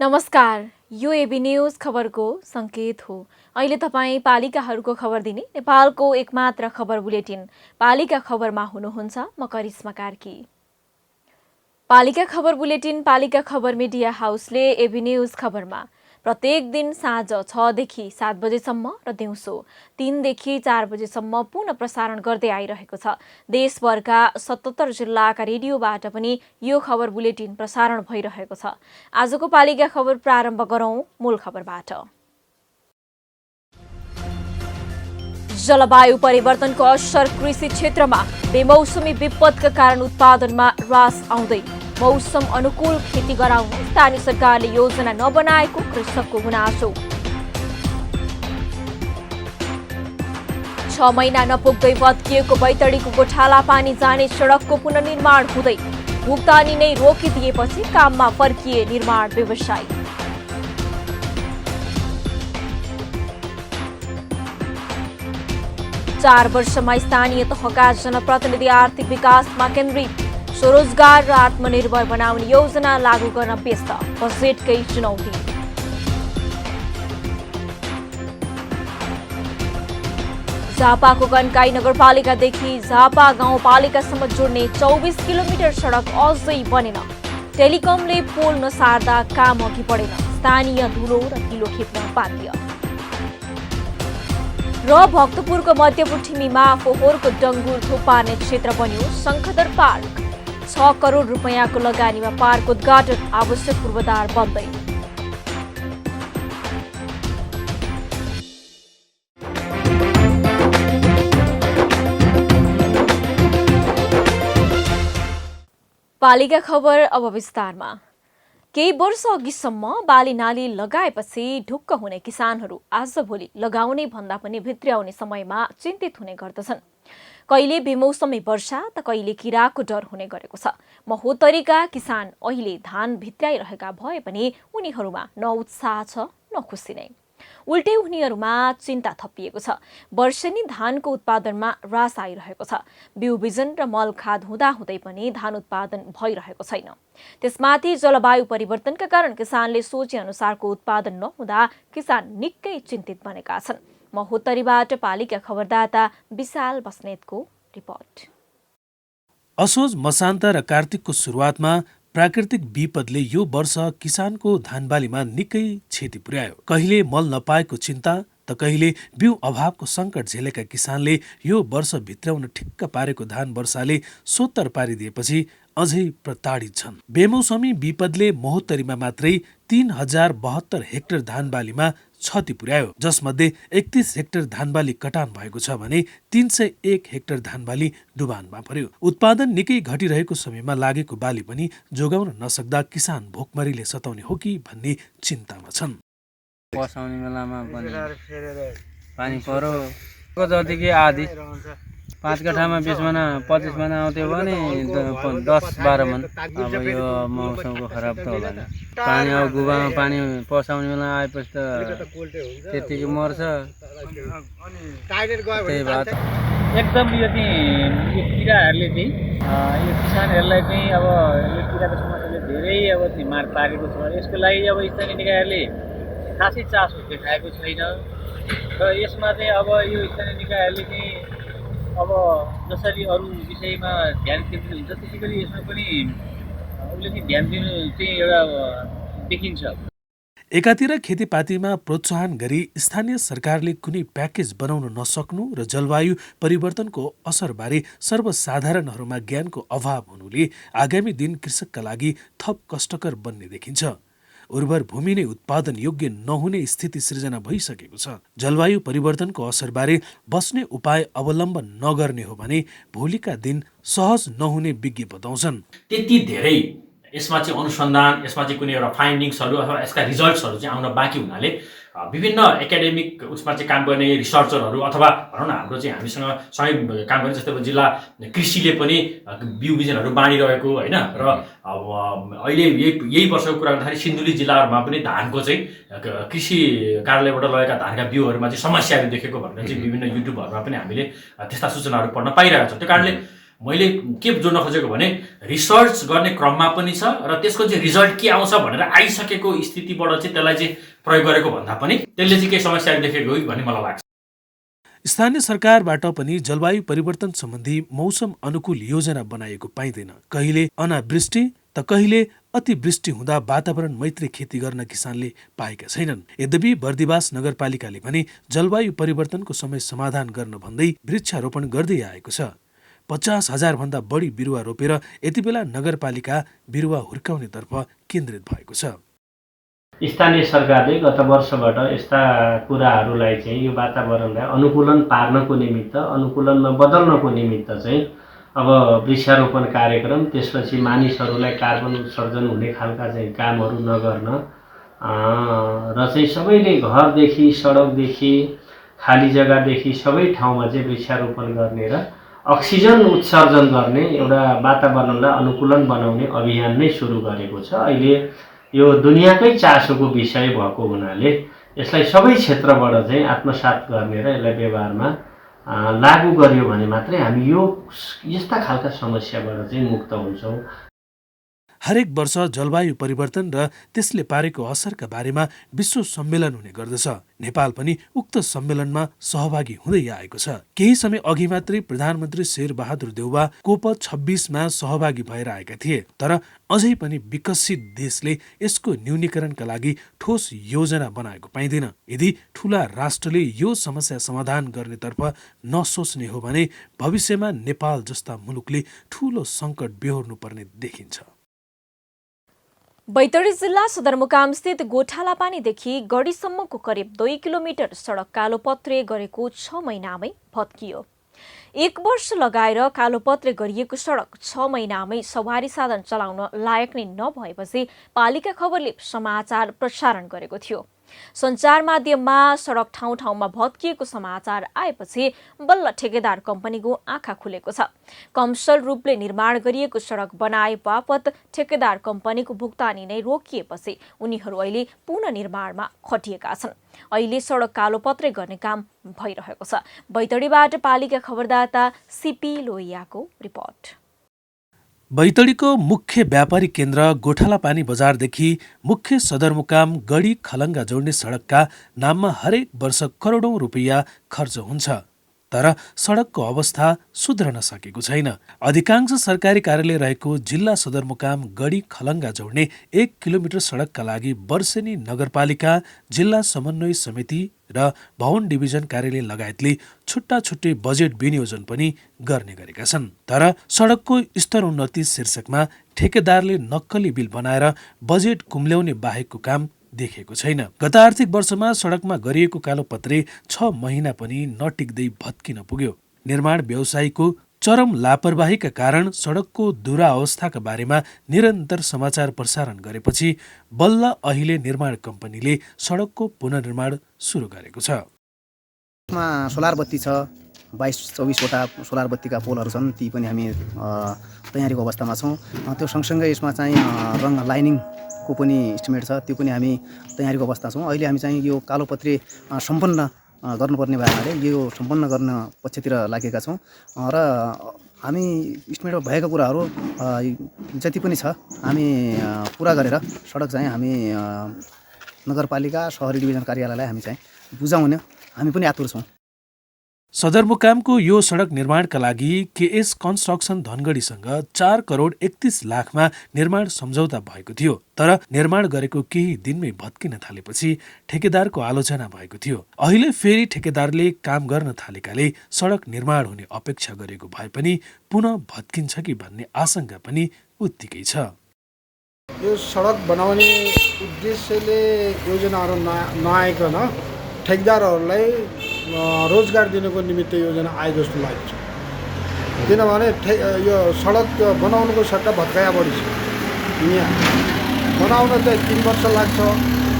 नमस्कार, यो AB news खबरको संकेत हो। अहिले तपाईँ पालिकाहरूको खबर दिने नेपालको एकमात्र खबर बुलेटिन पालिका खबरमा हुनुहुन्छ। म करिश्मा कार्की। पालिका खबर बुलेटिन पालिका खबर मिडिया हाउसले एबी न्यूज खबरमा प्रत्येक दिन साँझ 6 देखि 7 बजेसम्म र दिउँसो 3 देखि 4 बजेसम्म पुनः प्रसारण गर्दै आइरहेको छ। देशभरका 77 जिल्लाका रेडियोबाट पनि यो खबर बुलेटिन प्रसारण भइरहेको छ। आजको पालिका खबर प्रारम्भ गरौं मूल खबरबाट। जलवायु परिवर्तनको असर कृषि क्षेत्रमा, बेमौसमी विपदका कारण उत्पादनमा ह्रास आउँदै, मौसम अनुकूल खेती गराउन स्थानीय सरकारले योजना नबनाएको कृषकको गुनासो। 6 महिना नपुग्दै भत्किएको बैतडीको गोठाला पानी जाने सडकको पुनर्निर्माण हुँदै, भुक्तानी नै रोकिदिएपछि काममा फर्किए निर्माण व्यवसायी। चार वर्षमा स्थानीय तहका जनप्रतिनिधि आर्थिक विकासमा केन्द्रित, स्वरोजगार र आत्मनिर्भर बनाउने योजना लागू गर्न व्यस्त, बजेटकै चुनौती। झापाको कन्काई नगरपालिकादेखि झापा गाउँपालिकासम्म जोड्ने 24 किलोमिटर सडक अझै बनेन। टेलिकमले पोल नसार्दा काम अघि बढेन, स्थानीय धुलो र किलो खेप्न बाध्य। र भक्तपुरको मध्यपुठिमीमा फोहोरको डङ्गुर थुपार्ने क्षेत्र बन्यो शङ्खदर पार्क। 6 करोड रुपैयाँको लगानीमा पार्क उद्घाटन, आवश्यक पूर्वाधार बन्दै। पालिका खबर अब विस्तारमा। केही वर्ष अघिसम्म बाली नाली लगाएपछि ढुक्क हुने किसानहरू आजभोलि लगाउने भन्दा पनि भित्र्याउने समयमा चिन्तित हुने गर्दछन्। कहिले बेमौसमी वर्षा त कहिले किराको डर हुने गरेको छ। महोत्तरीका किसान अहिले धान भित्र्याइरहेका भए पनि उनीहरूमा न उत्साह छ न खुसी नै। उल्टै उनीहरूमा चिन्ता थपिएको छ। वर्षेनी धानको उत्पादनमा ह्रास आइरहेको छ। बिउ बिजन र मल खाद हुँदाहुँदै पनि धान उत्पादन भइरहेको छैन। त्यसमाथि जलवायु परिवर्तनका कारण किसानले सोचे अनुसारको उत्पादन नहुँदा किसान निकै चिन्तित बनेका छन्। महोत्तरीबाट पालिका खबरदाता विशाल बस्नेतको रिपोर्ट। असोज मसान्त र कार्तिकको सुरुवातमा प्राकृतिक विपदले यो वर्ष किसानको धानबालीमा निकै क्षति पुर्यायो। कहिले मल नपाएको चिन्ता त कहिले बिउ अभावको सङ्कट झेलेका किसानले यो वर्ष भित्र्याउन ठिक्क पारेको धान वर्षाले सोत्तर पारिदिएपछि अझै प्रताडित छन्। बेमौसमी विपदले महोत्तरीमा मात्रै 3072 हेक्टर धानबालीमा क्षति पुर्यायो, जसमध्ये 31 हेक्टर धानबाली कटान भएको छ भने 301 हेक्टर धानबाली डुबानमा पर्यो। उत्पादन निकै घटिरहेको समयमा लागेको बाली पनि जोगाउन नसक्दा किसान भोकमरीले सताउने हो कि भन्ने चिन्तामा छन्। पसाउने बेलामा पनि पानी पर्यो जतिकै आधी 5 कठामा 20 मना 25 मना आउँथ्यो भने 10-12 मन। अब यो मौसमको खराब त होला नि। पानी अब गुबामा पानी पसाउने बेला आएपछि त त्यतिकै मर्छ। त्यही भएर एकदम यो किराहरूले चाहिँ यो किसानहरूलाई चाहिँ अब यो किराको समस्याले धेरै अब मार पारेको छ। यसको लागि अब स्थानीय निकायहरूले खासै चासो देखाएको छैन र यसमा चाहिँ अब यो स्थानीय निकायहरूले चाहिँ अब जसरी अरू विषयमा ध्यान केन्द्रित हुन्छ त्यसै गरी यसमा पनि उसले चाहिँ ध्यान दिनु चाहिँ एउटा देखिन्छ। एकातिर खेतीपातीमा प्रोत्साहन गरी स्थानीय सरकारले कुनै प्याकेज बनाउन नसक्नु र जलवायु परिवर्तनको असरबारे सर्वसाधारणहरूमा ज्ञानको अभाव हुनुले आगामी दिन कृषकका लागि थप कष्टकर बन्ने देखिन्छ। उर्वर भूमि नै उत्पादन योग्य नहुने स्थिति सृजना भइसकेको छ। जलवायु परिवर्तनको असरबारे बस्ने उपाय अवलम्बन नगर्ने हो भने भोलिका दिन सहज नहुने विज्ञ बताउँछन्। त्यति धेरै यसमा चाहिँ अनुसन्धान, यसमा चाहिँ कुनै एउटा फाइन्डिङ्सहरू अथवा यसका रिजल्ट्सहरू चाहिँ आउन बाँकी हुनाले विभिन्न एकाडेमिक उसमा चाहिँ काम गर्ने रिसर्चरहरू अथवा भनौँ न हाम्रो चाहिँ हामीसँग सँगै काम गर्ने जस्तै जिल्ला कृषिले पनि बिउ बिजनहरू बाँडिरहेको होइन र अब अहिले यही वर्षको कुरा गर्दाखेरि सिन्धुली जिल्लाहरूमा पनि धानको चाहिँ कृषि कार्यालयबाट लगेका धानका बिउहरूमा चाहिँ समस्याहरू देखेको भनेर चाहिँ विभिन्न युट्युबहरूमा पनि हामीले त्यस्ता सूचनाहरू पढ्न पाइरहेका छौँ। त्यो कारणले मैले के जोड्न खोजेको भने रिसर्च गर्ने क्रममा पनि छ र त्यसको चाहिँ रिजल्ट के आउँछ भनेर आइसकेको स्थितिबाट चाहिँ त्यसलाई चाहिँ प्रयोग गरेको भन्दा पनि त्यसले चाहिँ केही समस्याहरू देखेको हो भन्ने मलाई लाग्छ। स्थानीय सरकारबाट पनि जलवायु परिवर्तन सम्बन्धी मौसम अनुकूल योजना बनाइएको पाइँदैन। कहिले अनावृष्टि त कहिले अतिवृष्टि हुँदा वातावरण मैत्री खेती गर्न किसानले पाएका छैनन्। यद्यपि बर्दिवास नगरपालिकाले पनि जलवायु परिवर्तनको समय समाधान गर्न भन्दै वृक्षारोपण गर्दै आएको छ। 50,000 भन्दा बढी बिरुवा रोपेर यति बेला नगरपालिका बिरुवा हुर्काउनेतर्फ केन्द्रित भएको छ। स्थानीय सरकारले गत वर्षबाट यस्ता कुराहरूलाई चाहिँ यो वातावरणलाई अनुकूलन पार्नको निमित्त, अनुकूलनमा बदल्नको निमित्त चाहिँ अब वृक्षारोपण कार्यक्रम, त्यसपछि मानिसहरूलाई कार्बन उत्सर्जन हुने खालका चाहिँ कामहरू नगर्न र चाहिँ सबैले घरदेखि सडकदेखि खाली जग्गादेखि सबै ठाउँमा चाहिँ वृक्षारोपण गर्ने र अक्सिजन उत्सर्जन गर्ने एउटा वातावरणलाई अनुकूलन बनाउने अभियान नै सुरु गरेको छ। अहिले यो दुनियाँकै चासोको विषय भएको हुनाले यसलाई सबै क्षेत्रबाट चाहिँ आत्मसात गर्ने र यसलाई व्यवहारमा लागू गरियो भने मात्रै हामी यो यस्ता खालका समस्याबाट चाहिँ मुक्त हुन्छौँ। हरेक वर्ष जलवायु परिवर्तन र त्यसले पारेको असरका बारेमा विश्व सम्मेलन हुने गर्दछ। नेपाल पनि उक्त सम्मेलनमा सहभागी हुँदै आएको छ। केही समय अघि मात्रै प्रधानमन्त्री शेरबहादुर देउवा कोप 26मा सहभागी भएर आएका थिए। तर अझै पनि विकसित देशले यसको न्यूनीकरणका लागि ठोस योजना बनाएको पाइँदैन। यदि ठूला राष्ट्रले यो समस्या समाधान गर्नेतर्फ नसोच्ने हो भने भविष्यमा नेपाल जस्ता मुलुकले ठूलो सङ्कट बेहोर्नु पर्ने देखिन्छ। बैतडी जिल्ला सदरमुकाम स्थित गोठालापानीदेखि गढीसम्मको करिब 2 किलोमिटर सडक कालोपत्रे गरेको 6 महिनामै भत्कियो। 1 वर्ष लगाएर कालोपत्रे गरिएको सडक 6 महिनामै सवारी साधन चलाउन लायक नै नभएपछि पालिका खबरले समाचार प्रसारण गरेको थियो। सञ्चार माध्यममा सडक ठाउँ ठाउँमा भत्किएको समाचार आएपछि बल्ल ठेकेदार कम्पनीको आँखा खुलेको छ। कमर्सियल रूपले निर्माण गरिएको सडक बनाए बापत ठेकेदार कम्पनीको भुक्तानी नै रोकिएपछि उनीहरू अहिले पुनः निर्माणमा खटिएका छन्। अहिले सडक कालोपत्रे गर्ने काम भइरहेको छ। बैतडीबाट पालिका खबरदाता सीपी लोहियाको रिपोर्ट। बैतडीको मुख्य व्यापारी केन्द्र गोठालापानी बजारदेखि मुख्य सदरमुकाम गढी खलङ्गा जोड्ने सडकका नाममा हरेक वर्ष करोडौं रुपैयाँ खर्च हुन्छ। तर सडकको अवस्था सुध्रन सकेको छैन। अधिकांश सरकारी कार्यालय रहेको जिल्ला सदरमुकाम गढी खलङ्गा जोड्ने 1 किलोमिटर सडकका लागि वर्षेनी नगरपालिका, जिल्ला समन्वय समिति र भवन डिभिजन कार्यालय लगायतले छुट्टा छुट्टै बजेट विनियोजन पनि गर्ने गरेका छन्। तर सडकको स्तरोन्नति शीर्षकमा ठेकेदारले नक्कली बिल बनाएर बजेट कुम्ल्याउने बाहेकको काम देखेको छैन। गत आर्थिक वर्षमा सडकमा गरिएको कालोपत्रे 6 महिना पनि नटिक्दै भत्किन पुग्यो। निर्माण व्यवसायीको चरम लापरवाहीका कारण सडकको दुरावस्थाका बारेमा निरन्तर समाचार प्रसारण गरेपछि बल्ल अहिले निर्माण कम्पनीले सडकको पुनर्निर्माण सुरु गरेको छ। सोलर बत्ती छ, 22-24 वटा सोलर बत्तीका पोलहरू छन्, ती पनि हामी तयारीको अवस्थामा छौँ। त्यो सँगसँगै यसमा चाहिँ रङ लाइनिङको पनि इस्टिमेट छ, त्यो पनि हामी तयारीको अवस्था छौँ। अहिले हामी चाहिँ यो कालोपत्रे सम्पन्न गर्नुपर्ने भएनाले यो सम्पन्न गर्न पक्षतिर लागेका छौँ र हामी इस्टिमेट भएका कुराहरू जति पनि छ हामी पुरा गरेर सडक चाहिँ हामी नगरपालिका सहरी डिभिजन कार्यालयलाई हामी चाहिँ बुझाउने हामी पनि आतुर छौँ। सदरमुकामको यो सडक निर्माणका लागि केएस कन्स्ट्रक्सन धनगढीसँग 4 करोड 31 लाखमा निर्माण सम्झौता भएको थियो। तर निर्माण गरेको केही दिनमै भत्किन थालेपछि ठेकेदारको आलोचना भएको थियो। अहिले फेरि ठेकेदारले काम गर्न थालेकाले सडक निर्माण हुने अपेक्षा गरेको भए पनि पुनः भत्किन्छ कि भन्ने आशंका पनि उत्तिकै छ। यो सडक बनाउने उद्देश्यले योजनाहरू नआइकन ठेकेदारहरूलाई रोजगार दिनको निमित्त योजना आए जस्तो लाग्छ। किनभने यो सडक बनाउनुको सट्टा भत्काया बढी छ। यहाँ बनाउन चाहिँ 3 वर्ष लाग्छ,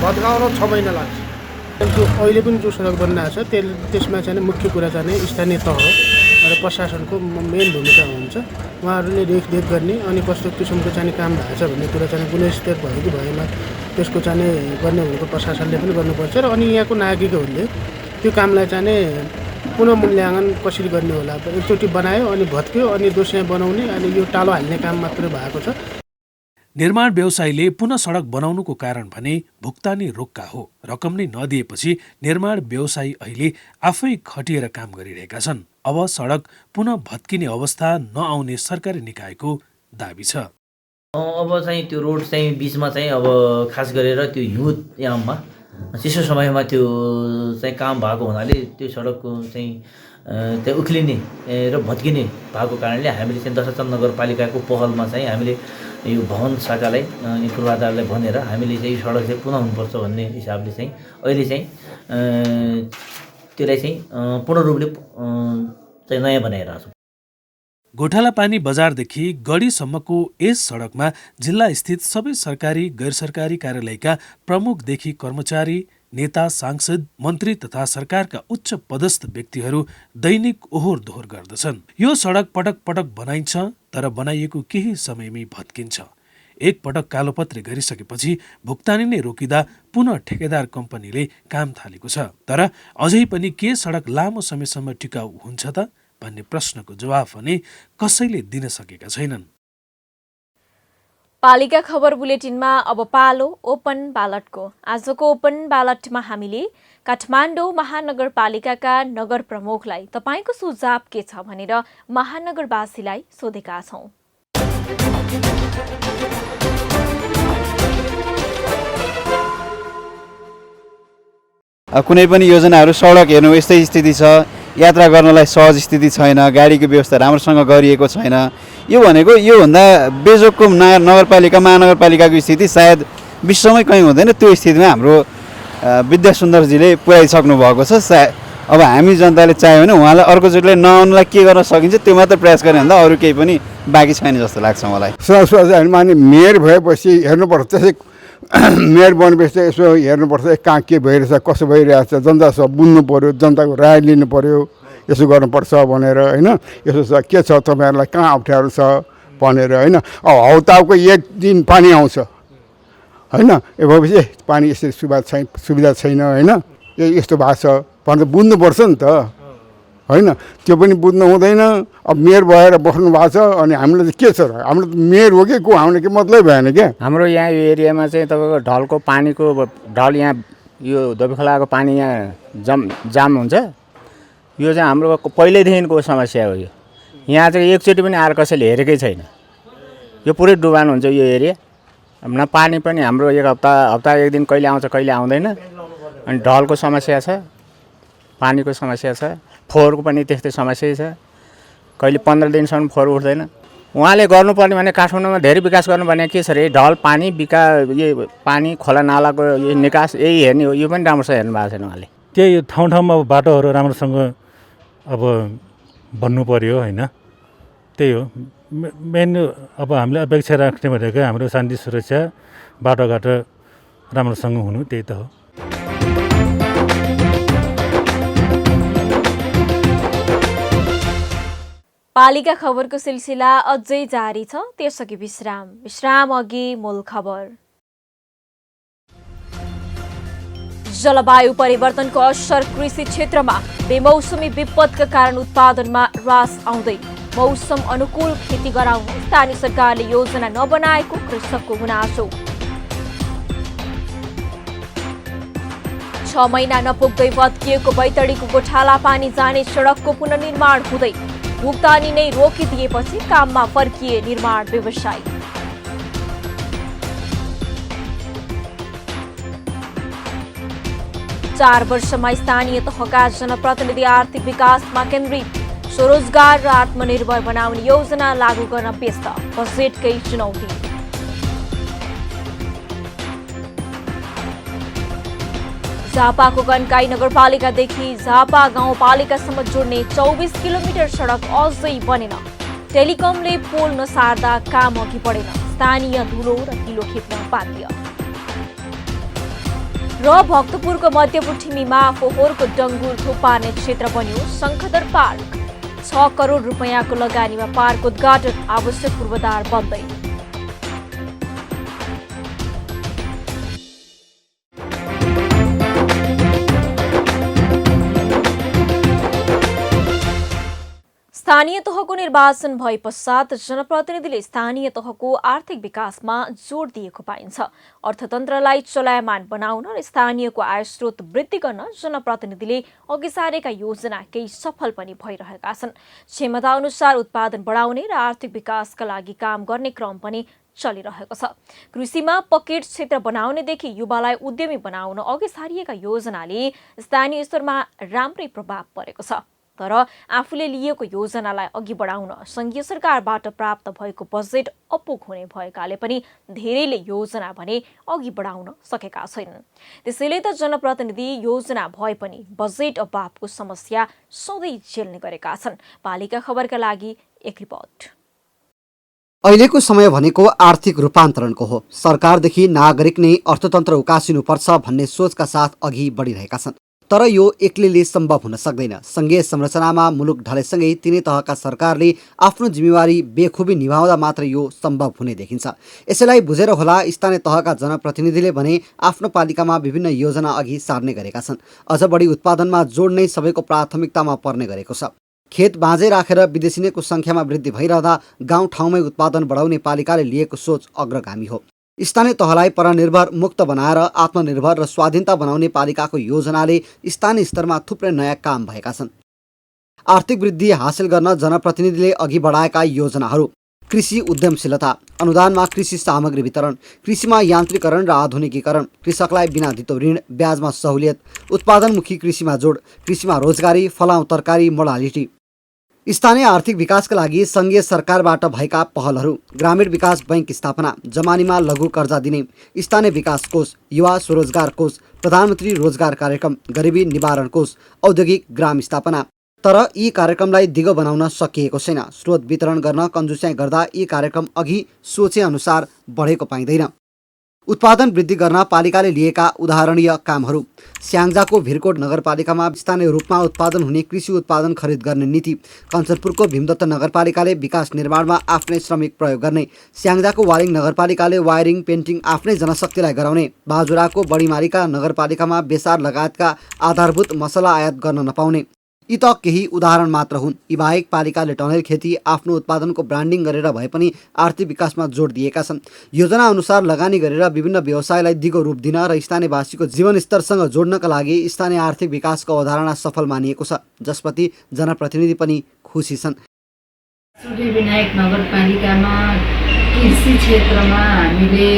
भत्काउन 6 महिना लाग्छ। अहिले पनि जो सडक बनिरहेको छ त्यसमा चाहिँ मुख्य कुरा चाहिँ स्थानीय तह र प्रशासनको मेन भूमिका हुन्छ। उहाँहरूले रेखदेख गर्ने अनि कस्तो किसिमको चाहिँ काम भएको छ भन्ने कुरा चाहिँ गुणस्तर भयो कि भएन त्यसको चाहिँ गर्ने भनेको प्रशासनले पनि गर्नुपर्छ र अनि यहाँको नागरिकहरूले त्यो कामलाई चाहिँ पुनः मूल्याङ्कन कसरी गर्ने होला। एकचोटि बनायो अनि भत्क्यो अनि दोस्रो बनाउने अनि यो टालो हाल्ने काम मात्रै भएको छ। निर्माण व्यवसायीले पुनः सडक बनाउनुको कारण भने भुक्तानी रोक्का हो। रकम नै नदिएपछि निर्माण व्यवसायी अहिले आफै खटिएर काम गरिरहेका छन्। अब सडक पुनः भत्किने अवस्था नआउने सरकारी निकायको दाबी छ। अब चाहिँ त्यो रोड चाहिँ बिचमा चाहिँ अब खास गरेर त्यो हिउँ याममा चिसो समयमा त्यो चाहिँ काम भएको हुनाले त्यो सडकको चाहिँ त्यो उक्लिने र भत्किने भएको कारणले हामीले चाहिँ दशाचन्द नगरपालिकाको पहलमा चाहिँ हामीले यो भवन शाखालाई पूर्वाधारलाई भनेर हामीले चाहिँ यो सडक चाहिँ पुनः हुनुपर्छ भन्ने हिसाबले चाहिँ अहिले चाहिँ त्यसलाई चाहिँ पूर्ण रूपले चाहिँ नयाँ बनाइरहेको छौँ। गोठालापानी बजारदेखि गढीसम्मको यस सडकमा जिल्ला स्थित सबै सरकारी गैर सरकारी कार्यालयका प्रमुखदेखि कर्मचारी, नेता, सांसद, मन्त्री तथा सरकारका उच्च पदस्थ व्यक्तिहरू दैनिक ओहोर दोहोर गर्दछन्। यो सडक पटक पटक बनाइन्छ तर बनाइएको केही समयमै भत्किन्छ। एक पटक कालोपत्रे गरिसकेपछि भुक्तानी नै रोकिँदा पुनः ठेकेदार कम्पनीले काम थालेको छ। तर अझै पनि के सडक लामो समयसम्म टिकाउ हुन्छ त भन्ने प्रश्नको जवाफ भने कसैले दिन सकेका छैनन्। पालिका खबर बुलेटिनमा अब पालो ओपन ब्यालटको। आजको ओपन ब्यालटमा हामीले काठमाडौँ महानगरपालिकाका नगर प्रमुखलाई तपाईको सुझाव के छ भनेर महानगरवासीलाई सोधेका छौं। कुनै पनि योजनाहरू सडक हेर्नु यस्तै स्थिति छ, यात्रा गर्नलाई सहज स्थिति छैन, गाडीको व्यवस्था राम्रोसँग गरिएको छैन। यो भनेको योभन्दा बेजोगको नगरपालिका महानगरपालिकाको स्थिति सायद विश्वमै कहीँ हुँदैन। त्यो स्थितिमा हाम्रो विद्यासुन्दरजीले पुर्याइसक्नु भएको छ। अब हामी जनताले चाह्यो भने उहाँलाई अर्कोचोटिले नआउनुलाई के गर्न सकिन्छ त्यो मात्र प्रयास गर्ने भन्दा अरू केही पनि बाँकी छैन जस्तो लाग्छ मलाई। माने मेयर भएपछि हेर्नुपर्छ, त्यसै मेयर बनेपछि यसो हेर्नुपर्छ कहाँ के भइरहेछ, कसो भइरहेछ, जनता सब बुझ्नु पऱ्यो, जनताको राय लिनु पऱ्यो, यसो गर्नुपर्छ भनेर होइन। यसो छ के छ तपाईँहरूलाई कहाँ अप्ठ्यारो छ भनेर होइन। अब हौताको एक दिन पानी आउँछ होइन, ए भएपछि पानी यसरी सुविधा छैन होइन, यस्तो भएको छ भनेर बुझ्नुपर्छ नि त होइन। त्यो पनि बुझ्नु हुँदैन। अब मेयर भएर बस्नु भएको छ अनि हामीलाई चाहिँ के छ र, हाम्रो त मेयर हो कि को, हामीले के मतलब भएन क्या। हाम्रो यहाँ यो एरियामा चाहिँ तपाईँको ढलको पानीको ढल यहाँ यो धोबीखोलाको पानी यहाँ जाम हुन्छ। यो चाहिँ हाम्रो पहिल्यैदेखिको समस्या हो। यो यहाँ चाहिँ एकचोटि पनि आएर कसैले हेरेकै छैन। यो पुरै डुबान हुन्छ यो एरिया। न पानी पनि हाम्रो एक हप्ता एक दिन कहिले आउँछ कहिले आउँदैन। अनि ढलको समस्या छ, पानीको समस्या छ, फोहोरको पनि त्यस्तै समस्या छ। कहिले 15 दिनसम्म फोहोर उठ्दैन। उहाँले गर्नुपर्ने भने काठमाडौँमा धेरै विकास गर्नु भने के छ रे, ढल पानी यो पानी खोला नालाको यो निकास यही हेर्ने हो। यो पनि राम्रोसँग हेर्नु भएको छैन उहाँले। त्यही ठाउँ ठाउँमा बाटोहरू राम्रोसँग अब बन्नु पर्यो होइन। त्यही हो मेन। अब हामीले अपेक्षा राख्ने भनेको हाम्रो शान्ति सुरक्षा, बाटोघाटो राम्रोसँग हुनु, त्यही त हो। पालिका खबरको सिलसिला अझै जारी छ, त्यसअघि विश्राम अघि मूल खबर। जलवायु परिवर्तनको असर कृषि क्षेत्रमा। बेमौसमी विपदका कारण उत्पादनमा ह्रास आउँदै। मौसम अनुकूल खेती गराउन स्थानीय सरकारले योजना नबनाएको कृषकको गुनासो। 6 महिना नपुग्दै भत्किएको बैतडीको गोठाला पानी जाने सडकको पुनर्निर्माण हुँदै। भुक्तानी नै रोकिदिएपछि काममा फर्किए निर्माण व्यवसायी। चार वर्षमा स्थानीय तहका जनप्रतिनिधि आर्थिक विकासमा केन्द्रित। स्वरोजगार र आत्मनिर्भर बनाउने योजना लागू गर्न व्यस्त। बजेटकै चुनौती। झापाको कन्काई नगरपालिकादेखि झापा गाउँपालिकासम्म जोड्ने 24 किलोमिटर सडक अझै बनेन। टेलिकमले पोल नसार्दा काम अघि बढेन। स्थानीय धुलो र ढिलो खेप्न बाध्य। र भक्तपुरको मध्यपुर ठिमीमा फोहोरको डङ्गुर थुपार्ने क्षेत्र बन्यो शङ्खदर पार्क। 6 करोड रुपैयाँको लगानीमा पार्क उद्घाटन, आवश्यक पूर्वाधार बन्दै। स्थानीय तहको निर्वाचन भए पश्चात जनप्रतिनिधिले स्थानीय तहको आर्थिक विकासमा जोड दिएको पाइन्छ। अर्थतन्त्रलाई चलायमान बनाउन र स्थानीयको आय स्रोत वृद्धि गर्न जनप्रतिनिधिले अघि सारेका योजना केही सफल पनि भइरहेका छन्। क्षमता अनुसार उत्पादन बढाउने र आर्थिक विकासका लागि काम गर्ने क्रम पनि चलिरहेको छ। कृषिमा पकेट क्षेत्र बनाउनेदेखि युवालाई उद्यमी बनाउन अघि सारिएका योजनाले स्थानीय स्तरमा राम्रै प्रभाव परेको छ। तर आफूले लिएको योजनालाई अघि बढाउन संघीय सरकारबाट प्राप्त भएको बजेट अपुग हुने भएकाले पनि धेरैले योजना भने अघि बढाउन सकेका छैनन्। त्यसैले त जनप्रतिनिधि योजना भए पनि बजेट अभावको समस्या सधैँ झेल्ने गरेका छन्। पालिका खबरका लागि एक रिपोर्ट। अहिलेको समय भनेको आर्थिक रूपान्तरणको हो। सरकारदेखि नागरिक नै अर्थतन्त्र उकासिनुपर्छ भन्ने सोचका साथ अघि बढिरहेका छन्। तर यो एक्लैले सम्भव हुन सक्दैन। संघीय संरचनामा मुलुक ढलेसँगै तिनै तहका सरकारले आफ्नो जिम्मेवारी बेखुबी निभाउँदा मात्र यो सम्भव हुने देखिन्छ। यसैलाई बुझेर होला स्थानीय तहका जनप्रतिनिधिले भने आफ्नो पालिकामा विभिन्न योजना अघि सार्ने गरेका छन्। अझ बढी उत्पादनमा जोड नै सबैको प्राथमिकतामा पर्ने गरेको छ। खेत बाँझै राखेर विदेशिनेको संख्यामा वृद्धि भइरहँदा गाउँठाउँमै उत्पादन बढाउने पालिकाले लिएको सोच अग्रगामी हो। स्थानीय तहलाई परनिर्भर मुक्त बनाएर आत्मनिर्भर र स्वाधीनता बनाउने पालिकाको योजनाले स्थानीय स्तरमा थुप्रै नयाँ काम भएका छन्। आर्थिक वृद्धि हासिल गर्न जनप्रतिनिधिले अघि बढाएका योजनाहरू: कृषि उद्यमशीलता, अनुदानमा कृषि सामग्री वितरण, कृषिमा यान्त्रिकरण र आधुनिकीकरण, कृषकलाई बिना धितो ऋण, ब्याजमा सहुलियत, उत्पादनमुखी कृषिमा जोड, कृषिमा रोजगारी, फलाउ तरकारी, मोडालिटी। स्थानीय आर्थिक विकासका लागि संघीय सरकारबाट भएका पहलहरू: ग्रामीण विकास बैंक स्थापना, जमानीमा लघु कर्जा दिने, स्थानीय विकास कोष, युवा स्वरोजगार कोष, प्रधानमन्त्री रोजगार कार्यक्रम, गरिबी निवारण कोष, औद्योगिक ग्राम स्थापना। तर यी कार्यक्रमलाई दिगो बनाउन सकिएको छैन। स्रोत वितरण गर्न कन्जुस्याइ गर्दा यी कार्यक्रम अघि सोचे अनुसार बढेको पाइँदैन। उत्पादन वृद्धि गर्न पालिकाले लिएका उदाहरणीय कामहरू: स्याङ्जाको भिरकोट नगरपालिकामा स्थानीय रूपमा उत्पादन हुने कृषि उत्पादन खरिद गर्ने नीति, कञ्चनपुरको भीमदत्त नगरपालिकाले विकास निर्माणमा आफ्नै श्रमिक प्रयोग गर्ने, स्याङ्जाको वालिङ नगरपालिकाले वायरिङ पेन्टिङ आफ्नै जनशक्तिलाई गराउने, बाजुराको बढीमारीका नगरपालिकामा बेसार लगायतका आधारभूत मसला आयात गर्न नपाउने। यी त केही उदाहरण मात्र हुन्। यी बाहेक पालिकाले टनेल खेती, आफ्नो उत्पादनको ब्रान्डिङ गरेर भए पनि आर्थिक विकासमा जोड दिएका छन्। योजना अनुसार लगानी गरेर विभिन्न व्यवसायलाई दिगो रूप दिन र स्थानीयवासीको जीवनस्तरसँग जोड्नका लागि स्थानीय आर्थिक विकासको अवधारणा सफल मानिएको छ, जसप्रति जनप्रतिनिधि पनि खुसी छन्। सूर्यविनायक नगरपालिकामा कृषि क्षेत्रमा हामीले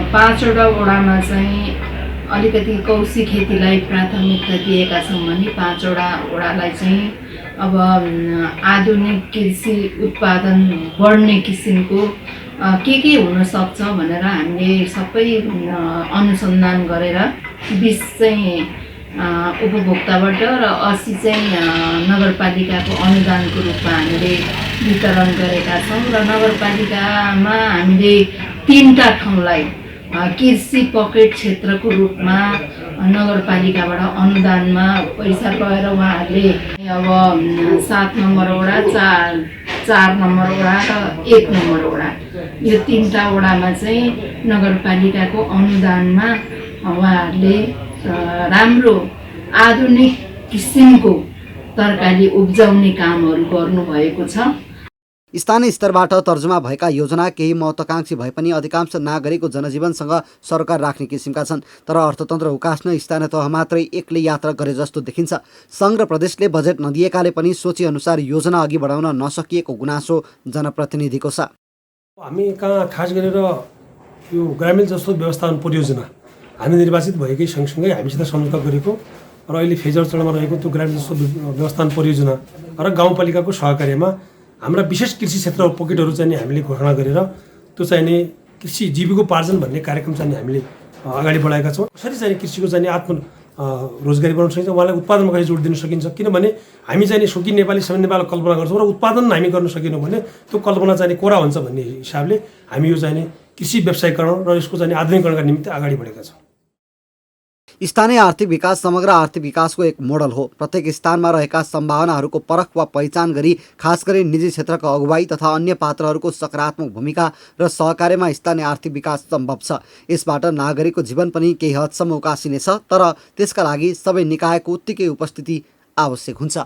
5वटा वडामा चाहिँ अलिकति कौशी खेतीलाई प्राथमिकता दिएका छौँ भने 5वटा वडालाई चाहिँ अब आधुनिक कृषि उत्पादन बढ्ने किसिमको के हुन सक्छ भनेर हामीले सबै अनुसन्धान गरेर 20 चाहिँ उपभोक्ताबाट र 80 चाहिँ नगरपालिकाको अनुदानको रूपमा हामीले वितरण गरेका छौँ। र नगरपालिकामा हामीले 3टा ठाउँलाई कृषि पकेट क्षेत्रको रूपमा नगरपालिकाबाट अनुदानमा पैसा गएर उहाँहरूले अब 7 नम्बर वडा, 4 नम्बर वडा र 1 नम्बर वडा, यो 3टा वडामा चाहिँ नगरपालिकाको अनुदानमा उहाँहरूले राम्रो आधुनिक किसिमको तरकारी उब्जाउने कामहरू गर्नुभएको छ। स्थानीय स्तरबाट तर्जुमा भएका योजना केही महत्त्वाकांक्षी भए पनि अधिकांश नागरिकको जनजीवनसँग सरकार राख्ने किसिमका छन्। तर अर्थतन्त्र उकास्न स्थानीय तह मात्रै एक्लै यात्रा गरे जस्तो देखिन्छ। सङ्घ र प्रदेशले बजेट नदिएकाले पनि सोचे अनुसार योजना अघि बढाउन नसकिएको गुनासो जनप्रतिनिधिको छ। हामी कहाँ खास गरेर यो ग्रामीण जस्तो व्यवस्थापन परियोजना हामी निर्वाचित भएकै सँगसँगै हामीसित सम्झौता गरेको र अहिले फेजर चरणमा रहेको त्यो ग्रामीण जस्तो व्यवस्थापन परियोजना र गाउँपालिकाको सहकार्यमा हाम्रा विशेष कृषि क्षेत्र पकेटहरू चाहिँ हामीले घोषणा गरेर त्यो चाहिने कृषि जीविकोपार्जन भन्ने कार्यक्रम चाहिँ हामीले अगाडि बढाएका छौँ। कसरी चाहिँ कृषिको चाहिँ आत्म रोजगारी बनाउन सकिन्छ, उहाँलाई उत्पादनमा कसरी जोड दिन सकिन्छ। किनभने हामी चाहिँ सोकी नेपाली सबै नेपालको कल्पना गर्छौँ र उत्पादन हामी गर्न सकेनौँ भने त्यो कल्पना चाहिँ कोरा हुन्छ भन्ने हिसाबले हामी यो चाहिँ कृषि व्यवसायीकरण र यसको चाहिँ आधुनिकीकरणका निमित्त अगाडि बढेका छौँ। स्थानीय आर्थिक विकास समग्र आर्थिक विकासको एक मोडल हो। प्रत्येक स्थानमा रहेका सम्भावनाहरूको परख वा पहिचान गरी खास गरी निजी क्षेत्रको अगुवाई तथा अन्य पात्रहरूको सकारात्मक भूमिका र सहकार्यमा स्थानीय आर्थिक विकास सम्भव छ। यसबाट नागरिकको जीवन पनि केही हदसम्म उकासिनेछ, तर त्यसका लागि सबै निकायको उत्तिकै उपस्थिति आवश्यक हुन्छ।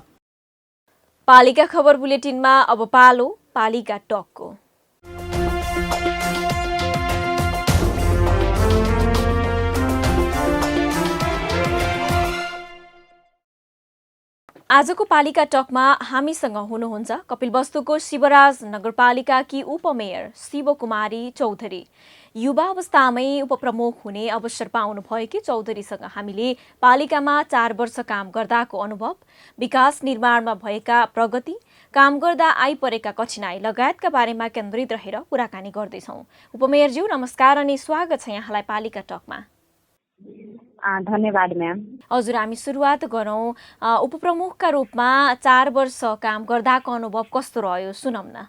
पालिका खबर बुलेटिनमा अब पालो पालिका टकको। आजको पालिका टकमा हामीसँग हुनुहुन्छ कपिलवस्तुको शिवराज नगरपालिकाकी उपमेयर शिवकुमारी चौधरी। युवा अवस्थामै उपप्रमुख हुने अवसर पाउनु भएकी चौधरीसँग हामीले पालिकामा 4 वर्ष काम गर्दाको अनुभव, विकास निर्माणमा भएका प्रगति, काम गर्दा आइपरेका कठिनाई लगायतका बारेमा केन्द्रित रहेर कुराकानी गर्दैछौँ। उपमेयरज्यू नमस्कार अनि स्वागत छ यहाँलाई पालिका टकमा। धन्यवाद म्याम। हजुर, हामी सुरुवात गरौँ। उपप्रमुखका रूपमा 4 वर्ष काम गर्दाको अनुभव कस्तो रह्यो सुनौँ न।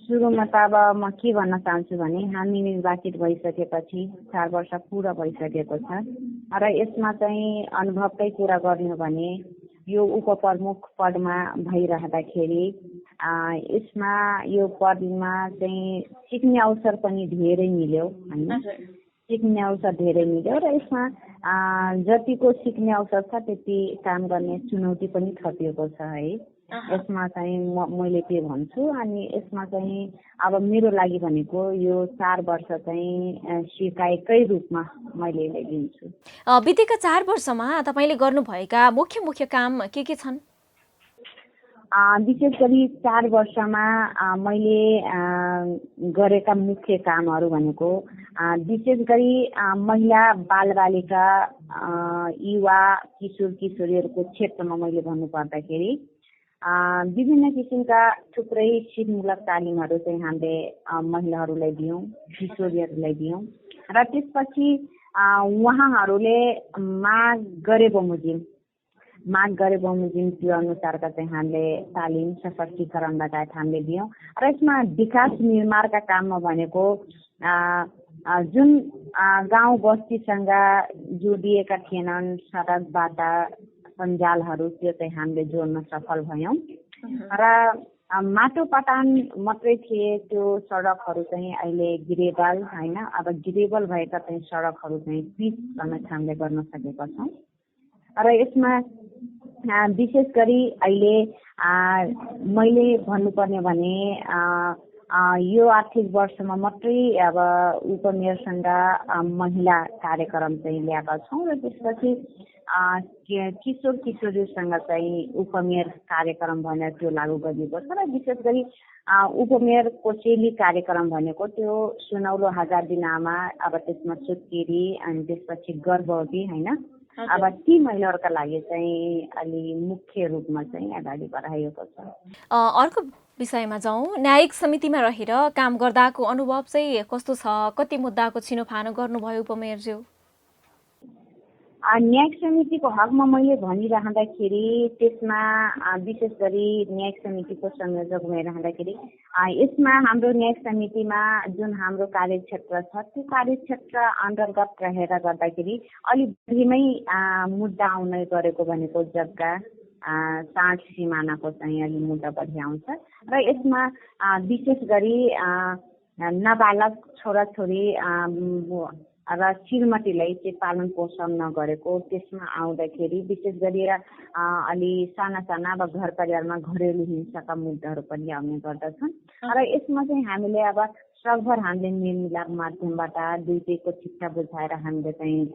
सुरुमा त अब म के भन्न चाहन्छु भने हामी निर्वाचित भइसकेपछि 4 वर्ष पुरा भइसकेको छ र यसमा चाहिँ अनुभवकै कुरा गर्ने हो भने यो उपप्रमुख पदमा भइरहँदाखेरि यसमा यो पदमा चाहिँ सिक्ने अवसर पनि धेरै मिल्यो हैन। सिक्ने अवसर धेरै मिल्यो र यसमा जतिको सिक्ने अवसर छ त्यति काम गर्ने चुनौती पनि थपिएको छ है। यसमा चाहिँ मैले के भन्छु अनि यसमा चाहिँ अब मेरो लागि भनेको यो 4 वर्ष चाहिँ सिकाइकै रूपमा मैले लिन्छु। बितेका 4 वर्षमा तपाईँले गर्नुभएका मुख्य काम के छन्? विशेष गरी 4 वर्षमा मैले गरेका मुख्य कामहरू भनेको विशेष गरी महिला बालबालिका युवा किशोर किशोरीहरूको क्षेत्रमा मैले भन्नुपर्दाखेरि विभिन्न किसिमका थुप्रै सिपमूलक तालिमहरू चाहिँ हामीले महिलाहरूलाई दियौँ, किशोरीहरूलाई दियौँ र त्यसपछि उहाँहरूले माग गरे बमोजिम त्यो अनुसारका चाहिँ हामीले तालिम सशक्तिकरण लगायत हामीले दियौँ र यसमा विकास निर्माणका काममा भनेको जुन गाउँ बस्तीसँग जोडिएका थिएनन् सडक बाटा सञ्जालहरू त्यो चाहिँ हामीले जोड्न सफल भयौँ र माटो पटान मात्रै थिए त्यो सडकहरू चाहिँ अहिले ग्रेबल हैन, अब ग्रेबल भएका चाहिँ सडकहरू चाहिँ पिच समेत हामीले गर्न सकेका छौँ र यसमा विशेष गरी अहिले मैले भन्नुपर्ने भने यो आर्थिक वर्षमा मात्रै अब उपमेयरसँग महिला कार्यक्रम चाहिँ ल्याएका छौँ र त्यसपछि किशोर किशोरीसँग चाहिँ उपमेयर कार्यक्रम भनेर त्यो लागू गरिएको छ र विशेष गरी उपमेयर कोसेली कार्यक्रम भनेको त्यो सुनौलो 1000 दिन आमा, अब त्यसमा सुत्केरी अनि त्यसपछि गर्भवती हैन, अब ती महिलाहरूका लागि चाहिँ अलि मुख्य रूपमा चाहिँ अगाडि बढाइएको छ। अर्को विषयमा जाउँ। न्यायिक समितिमा रहेर काम गर्दाको अनुभव चाहिँ कस्तो छ? कति मुद्दाको छिनोफानो गर्नुभयो उपमेयरज्यू? न्यायिक समितिको हकमा मैले भनिरहँदाखेरि त्यसमा विशेष गरी न्यायिक समितिको संयोजक भइरहँदाखेरि यसमा हाम्रो न्यायिक समितिमा जुन हाम्रो कार्यक्षेत्र छ त्यो कार्यक्षेत्र अन्तर्गत रहेर गर्दाखेरि अलिक बढीमै मुद्दा आउने गरेको भनेको जग्गा साँझ सिमानाको चाहिँ अलि मुद्दा बढी आउँछ र यसमा विशेष गरी नाबालक छोराछोरी र श्रीमतीलाई चाहिँ पालन पोषण नगरेको त्यसमा आउँदाखेरि विशेष गरेर अलि साना साना अब घर परिवारमा घरेलु हिंसाका मुद्दाहरू पनि आउने गर्दछन् र यसमा चाहिँ हामीले अब सकभर हामीले मेलमिलाप माध्यमबाट दुईटैको चिट्टा बुझाएर हामीले चाहिँ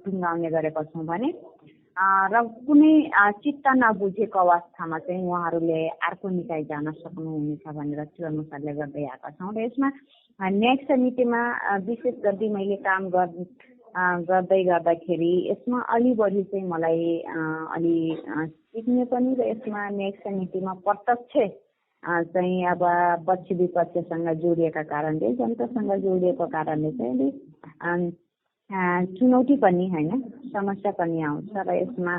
टुङ्गाउने गरेका छौँ भने र कुनै चित्त नबुझेको अवस्थामा चाहिँ उहाँहरूले अर्को निकाय जान सक्नुहुनेछ भनेर त्यो अनुसारले गर्दै आएका छौँ र यसमा न्यायिक समितिमा विशेष गरी मैले काम गर्दै गर्दाखेरि यसमा अलि बढी चाहिँ मलाई अलि सिक्ने पनि र यसमा न्यायिक समितिमा प्रत्यक्ष चाहिँ अब पक्ष विपक्षसँग जोडिएका कारणले जनतासँग जोडिएको कारणले चाहिँ चुनौती पनि हैन समस्या पनि आउँछ र यसमा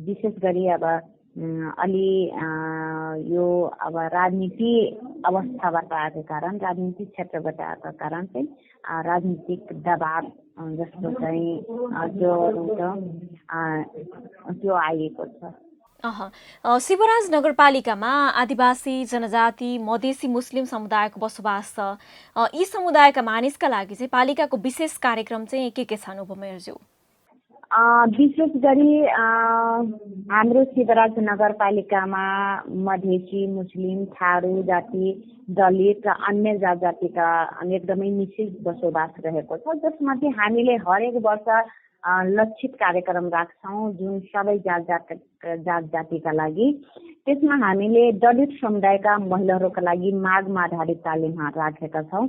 विशेष गरी अब अलि यो अब राजनीति अवस्थाबाट आएको कारण, राजनीति क्षेत्रबाट आएको कारण चाहिँ राजनीतिक दबाव जस्तो चाहिँ जो हुन्छ त्यो आएको छ। शिवराज नगरपालिकामा आदिवासी जनजाति मधेसी मुस्लिम समुदायको बसोबास छ। यी समुदायका मानिसका लागि चाहिँ पालिकाको विशेष कार्यक्रम चाहिँ के छन् उपमेयरज्यू? विशेष गरी हाम्रो शिवराज नगरपालिकामा मधेसी मुस्लिम थारू जाति दलित र अन्य जात जातिका एकदमै मिश्रित बसोबास रहेको छ, जसमध्ये हामीले हरेक वर्ष लक्षित कार्यक्रम राख्छौँ जुन सबै जात जातिका लागि। त्यसमा हामीले दलित समुदायका महिलाहरूका लागि मागमा आधारित तालिम राखेका छौँ,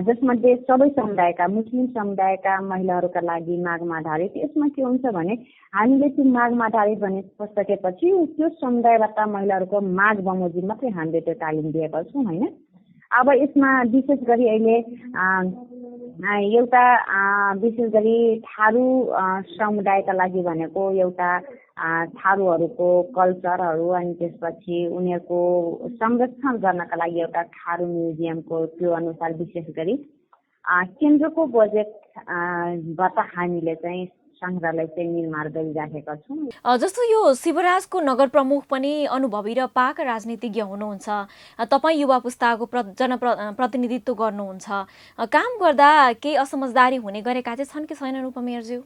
जसमध्ये सबै समुदायका मुस्लिम समुदायका महिलाहरूका लागि मागमा आधारित। यसमा के हुन्छ भने हामीले त्यो मागमा आधारित भनिसकेपछि त्यो समुदायबाट महिलाहरूको माग बमोजिम मात्रै हामीले त्यो तालिम दिएका छौँ होइन। अब यसमा विशेष गरी अहिले एउटा विशेष गरी थारू समुदायका लागि भनेको एउटा थारूहरूको कल्चरहरू अनि त्यसपछि उनीहरूको संरक्षण गर्नका लागि एउटा थारू म्युजियमको त्यो अनुसार विशेष गरी केन्द्रको बजेटबाट हामीले चाहिँ सङ्ग्रहालय चाहिँ निर्माण गरिराखेका छौँ। जस्तो यो शिवराजको नगर प्रमुख पनि अनुभवी र पाका राजनीतिज्ञ हुनुहुन्छ, तपाईँ युवा पुस्ताको जनप्रतिनिधित्व गर्नुहुन्छ, काम गर्दा केही असमझदारी हुने गरेका चाहिँ छन् कि छैनन् उपमेयरज्यू?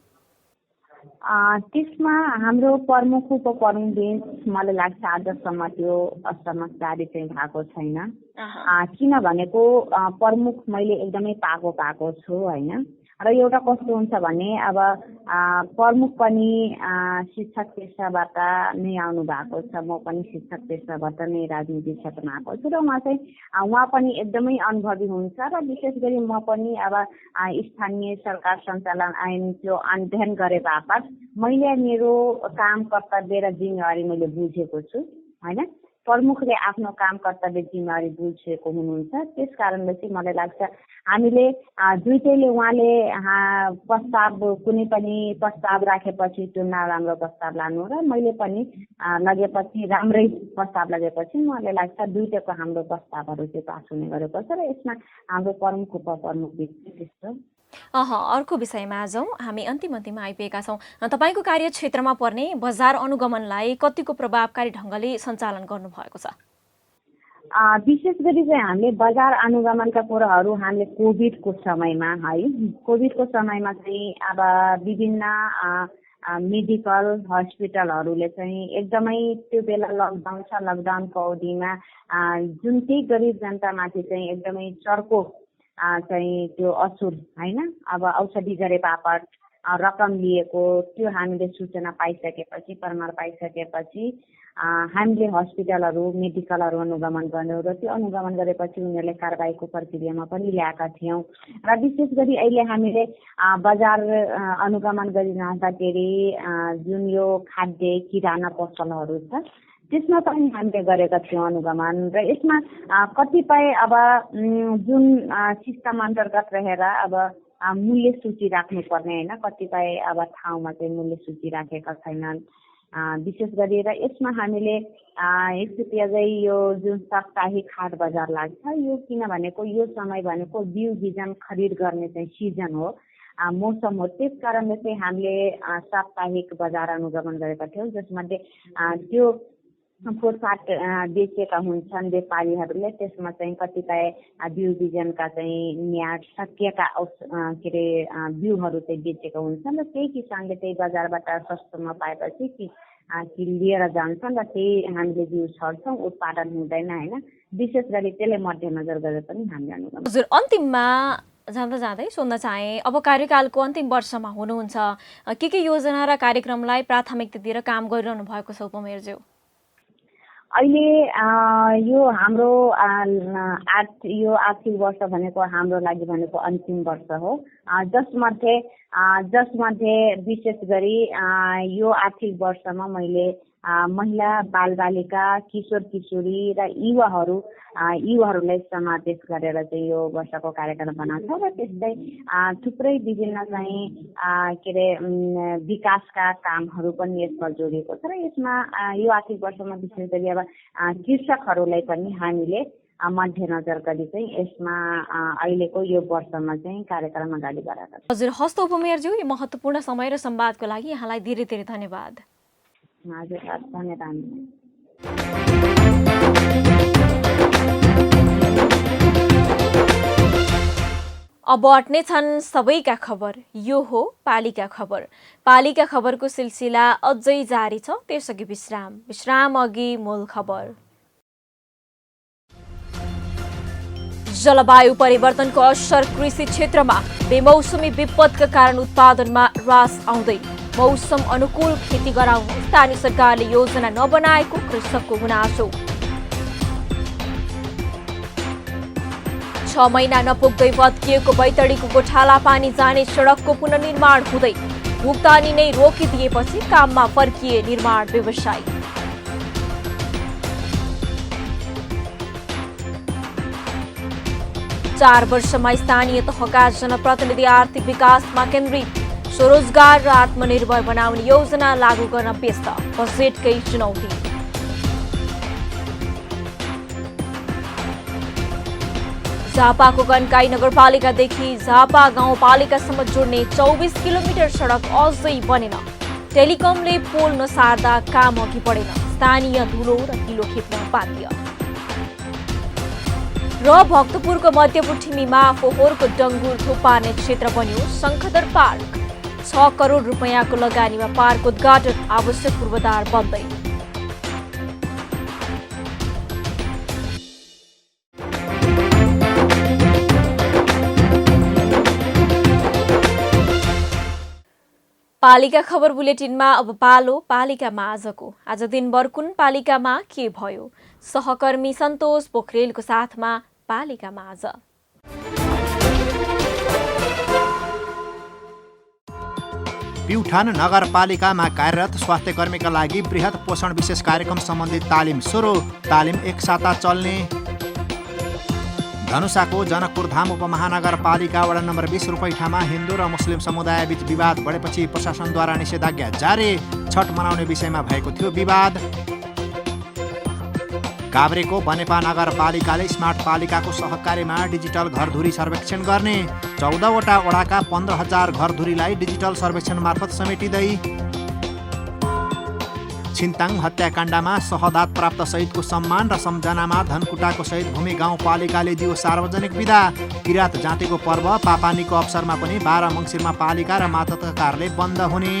त्यसमा हाम्रो प्रमुख उपप्रमुख बेन्च मलाई लाग्छ आजसम्म त्यो असमझदारी चाहिँ भएको छैन। किन भनेको प्रमुख मैले एकदमै पाएको छु होइन। र एउटा कस्तो हुन्छ भने अब प्रमुख पनि शिक्षक पेसाबाट नै आउनु भएको छ, म पनि शिक्षक पेसाबाट नै राजनीतिक क्षेत्रमा आएको छु र उहाँ पनि एकदमै अनुभवी हुन्छ र विशेष गरी म पनि अब स्थानीय सरकार सञ्चालन ऐन त्यो अध्ययन गरे बापत मैले मेरो काम कर्तव्य र जिम्मेवारी मैले बुझेको छु होइन। प्रमुखले आफ्नो काम कर्तव्य जिम्मेवारी बुझेको हुनुहुन्छ, त्यस कारणले चाहिँ मलाई लाग्छ हामीले दुईटैले उहाँले प्रस्ताव कुनै पनि प्रस्ताव राखेपछि त्यो नराम्रो प्रस्ताव लानु र मैले पनि लगेपछि राम्रै प्रस्ताव लगेपछि मलाई लाग्छ दुईटैको हाम्रो प्रस्तावहरू चाहिँ पास हुने गरेको छ र यसमा हाम्रो प्रमुख उपप्रमुख त्यस्तो। अर्को विषयमा जाउँ, हामी अन्तिममा आइपुगेका छौँ। तपाईँको कार्यक्षेत्रमा पर्ने बजार अनुगमनलाई कतिको प्रभावकारी ढङ्गले सञ्चालन गर्नुभएको छ? विशेष गरी चाहिँ हामीले बजार अनुगमनका कुराहरू हामीले कोभिडको समयमा चाहिँ अब विभिन्न मेडिकल हस्पिटलहरूले चाहिँ एकदमै त्यो बेला लकडाउन छ, लकडाउनको अवधिमा जुन चाहिँ गरिब जनतामाथि चाहिँ एकदमै चर्को चाहिँ त्यो असुर होइन, अब औषधि गरे बापत रकम लिएको त्यो हामीले सूचना पाइसकेपछि प्रमाण पाइसकेपछि हामीले हस्पिटलहरू मेडिकलहरू अनुगमन गर्यौँ र त्यो अनुगमन गरेपछि उनीहरूले कारबाहीको प्रक्रियामा पनि ल्याएका थियौँ। र विशेष गरी अहिले हामीले बजार अनुगमन गरिरहँदाखेरि जुन यो खाद्य किराना पसलहरू छ त्यसमा पनि हामीले गरेका थियौँ अनुगमन र यसमा कतिपय अब जुन सिस्टम अन्तर्गत रहेर अब मूल्य सूची राख्नुपर्ने होइन, कतिपय अब ठाउँमा चाहिँ मूल्य सूची राखेका छैनन् विशेष गरेर। यसमा हामीले एकचोटि अझै यो जुन साप्ताहिक हाट बजार लाग्छ यो किन भनेको यो समय भनेको बिउ बिजन खरिद गर्ने चाहिँ सिजन हो, मौसम हो, त्यस कारणले चाहिँ हामीले साप्ताहिक बजार अनुगमन गरेका थियौँ जसमध्ये त्यो फुटपाथ बेचेका हुन्छन् व्यापारीहरूले, त्यसमा चाहिँ कतिपय बिउ बिजनका चाहिँ म्याद सकिएका के अरे बिउहरू चाहिँ बेचेका हुन्छन् र त्यही किसानले त्यही बजारबाट सस्तोमा पाएपछि कि लिएर जान्छन् र त्यही हामीले बिउ छर्छौँ, उत्पादन हुँदैन होइन। विशेष गरी त्यसले मध्यनजर गरेर पनि हामीले अनुगमन। हजुर, अन्तिममा जाँदै सोध्न चाहे, अब कार्यकालको अन्तिम वर्षमा हुनुहुन्छ, के योजना र कार्यक्रमलाई प्राथमिकता दिएर काम गरिरहनु भएको छ उपमेयरज्यू? अहिले यो हाम्रो यो आर्थिक वर्ष भनेको हाम्रो लागि भनेको अन्तिम वर्ष हो, जसमध्ये विशेष गरी यो आर्थिक वर्षमा मैले महिला बालबालिका किशोर किशोरी र युवाहरूलाई समावेश गरेर चाहिँ यो वर्षको कार्यक्रम बनाउँछ र त्यस्तै थुप्रै विभिन्न चाहिँ के अरे विकासका कामहरू पनि यसमा जोडिएको छ र यसमा यो आर्थिक वर्षमा विशेष गरी अब कृषकहरूलाई पनि हामीले मध्यनजर गरी चाहिँ यसमा अहिलेको यो वर्षमा चाहिँ कार्यक्रम अगाडि बढाएका छौँ। हजुर, हस्त उपमेयरज्यू, यो महत्त्वपूर्ण समय र संवादको लागि यहाँलाई धेरै धेरै धन्यवाद। हजुर, धन्यवाद। अब अट्ने छन् सबैका खबर, यो हो पालिका खबर। पालिका खबरको सिलसिला अझै जारी छ, त्यसअघि विश्राम अघि मूल खबर। जलवायु परिवर्तनको असर कृषि क्षेत्रमा, बेमौसमी विपदका कारण उत्पादनमा ह्रास आउँदै, मौसम अनुकूल खेती गराउन स्थानीय सरकारले योजना नबनाएको कृषकको गुनासो। 6 महिना नपुग्दै भत्किएको बैतडीको गोठाला पानी जाने सडकको पुनर्निर्माण हुँदै भुक्तानी नै रोकिदिएपछि काममा फर्किए निर्माण व्यवसायी। चार वर्षमा स्थानीय तहका जनप्रतिनिधि आर्थिक विकासमा केन्द्रित, स्वरोजगार र आत्मनिर्भर बनाउने योजना लागू गर्न व्यस्त, बजेटकै चुनौती। झापाको कन्काई नगरपालिकादेखि झापा गाउँपालिकासम्म जोड्ने 24 किलोमिटर सडक अझै बनेन। टेलिकमले पोल नसार्दा काम अघि बढेन, स्थानीय धुलो र गिलो खेप्न बाध्य। र भक्तपुरको मध्यपुठिमीमा फोहोरको डङ्गुर थुपार्ने क्षेत्र बन्यो शङ्खदर पार्क। 6 करोड रुपैयाँको लगानीमा पार्क उद्घाटन, आवश्यक पूर्वाधार बन्दै। पालिका खबर बुलेटिनमा अब पालो पालिकामा आजको। आज दिनभर कुन पालिकामा के भयो? सहकर्मी सन्तोष पोखरेलको साथमा पालिकामा आज। प्युठान नगरपालिकामा कार्यरत स्वास्थ्यकर्मीका लागि बृहत पोषण विशेष कार्यक्रम सम्बन्धी तालिम सुरु। तालिम एक साता चल्ने। धनुषाको जनकपुरधाम उपमहानगरपालिका वडा नम्बर 20 रुपैठामा हिन्दू र मुस्लिम समुदायबीच विवाद बढेपछि प्रशासनद्वारा निषेधाज्ञा जारी। छठ मनाउने विषयमा भएको थियो विवाद। काभ्रेको बनेपा नगरपालिकाले स्मार्ट पालिकाको सहकार्यमा डिजिटल घरधुरी सर्वेक्षण गर्ने। 14वटा वडाका 15,000 घरधुरीलाई डिजिटल सर्वेक्षण मार्फत समेटिँदै। छिन्ताङ हत्याकाण्डमा शहदात प्राप्त शहीदको सम्मान र सम्झनामा धनकुटाको शहीद भूमि गाउँपालिकाले दियो सार्वजनिक विदा। किरात जातिको पर्व पापानीको अवसरमा पनि 12 मङ्सिरमा पालिका र मातहतका बन्द हुने।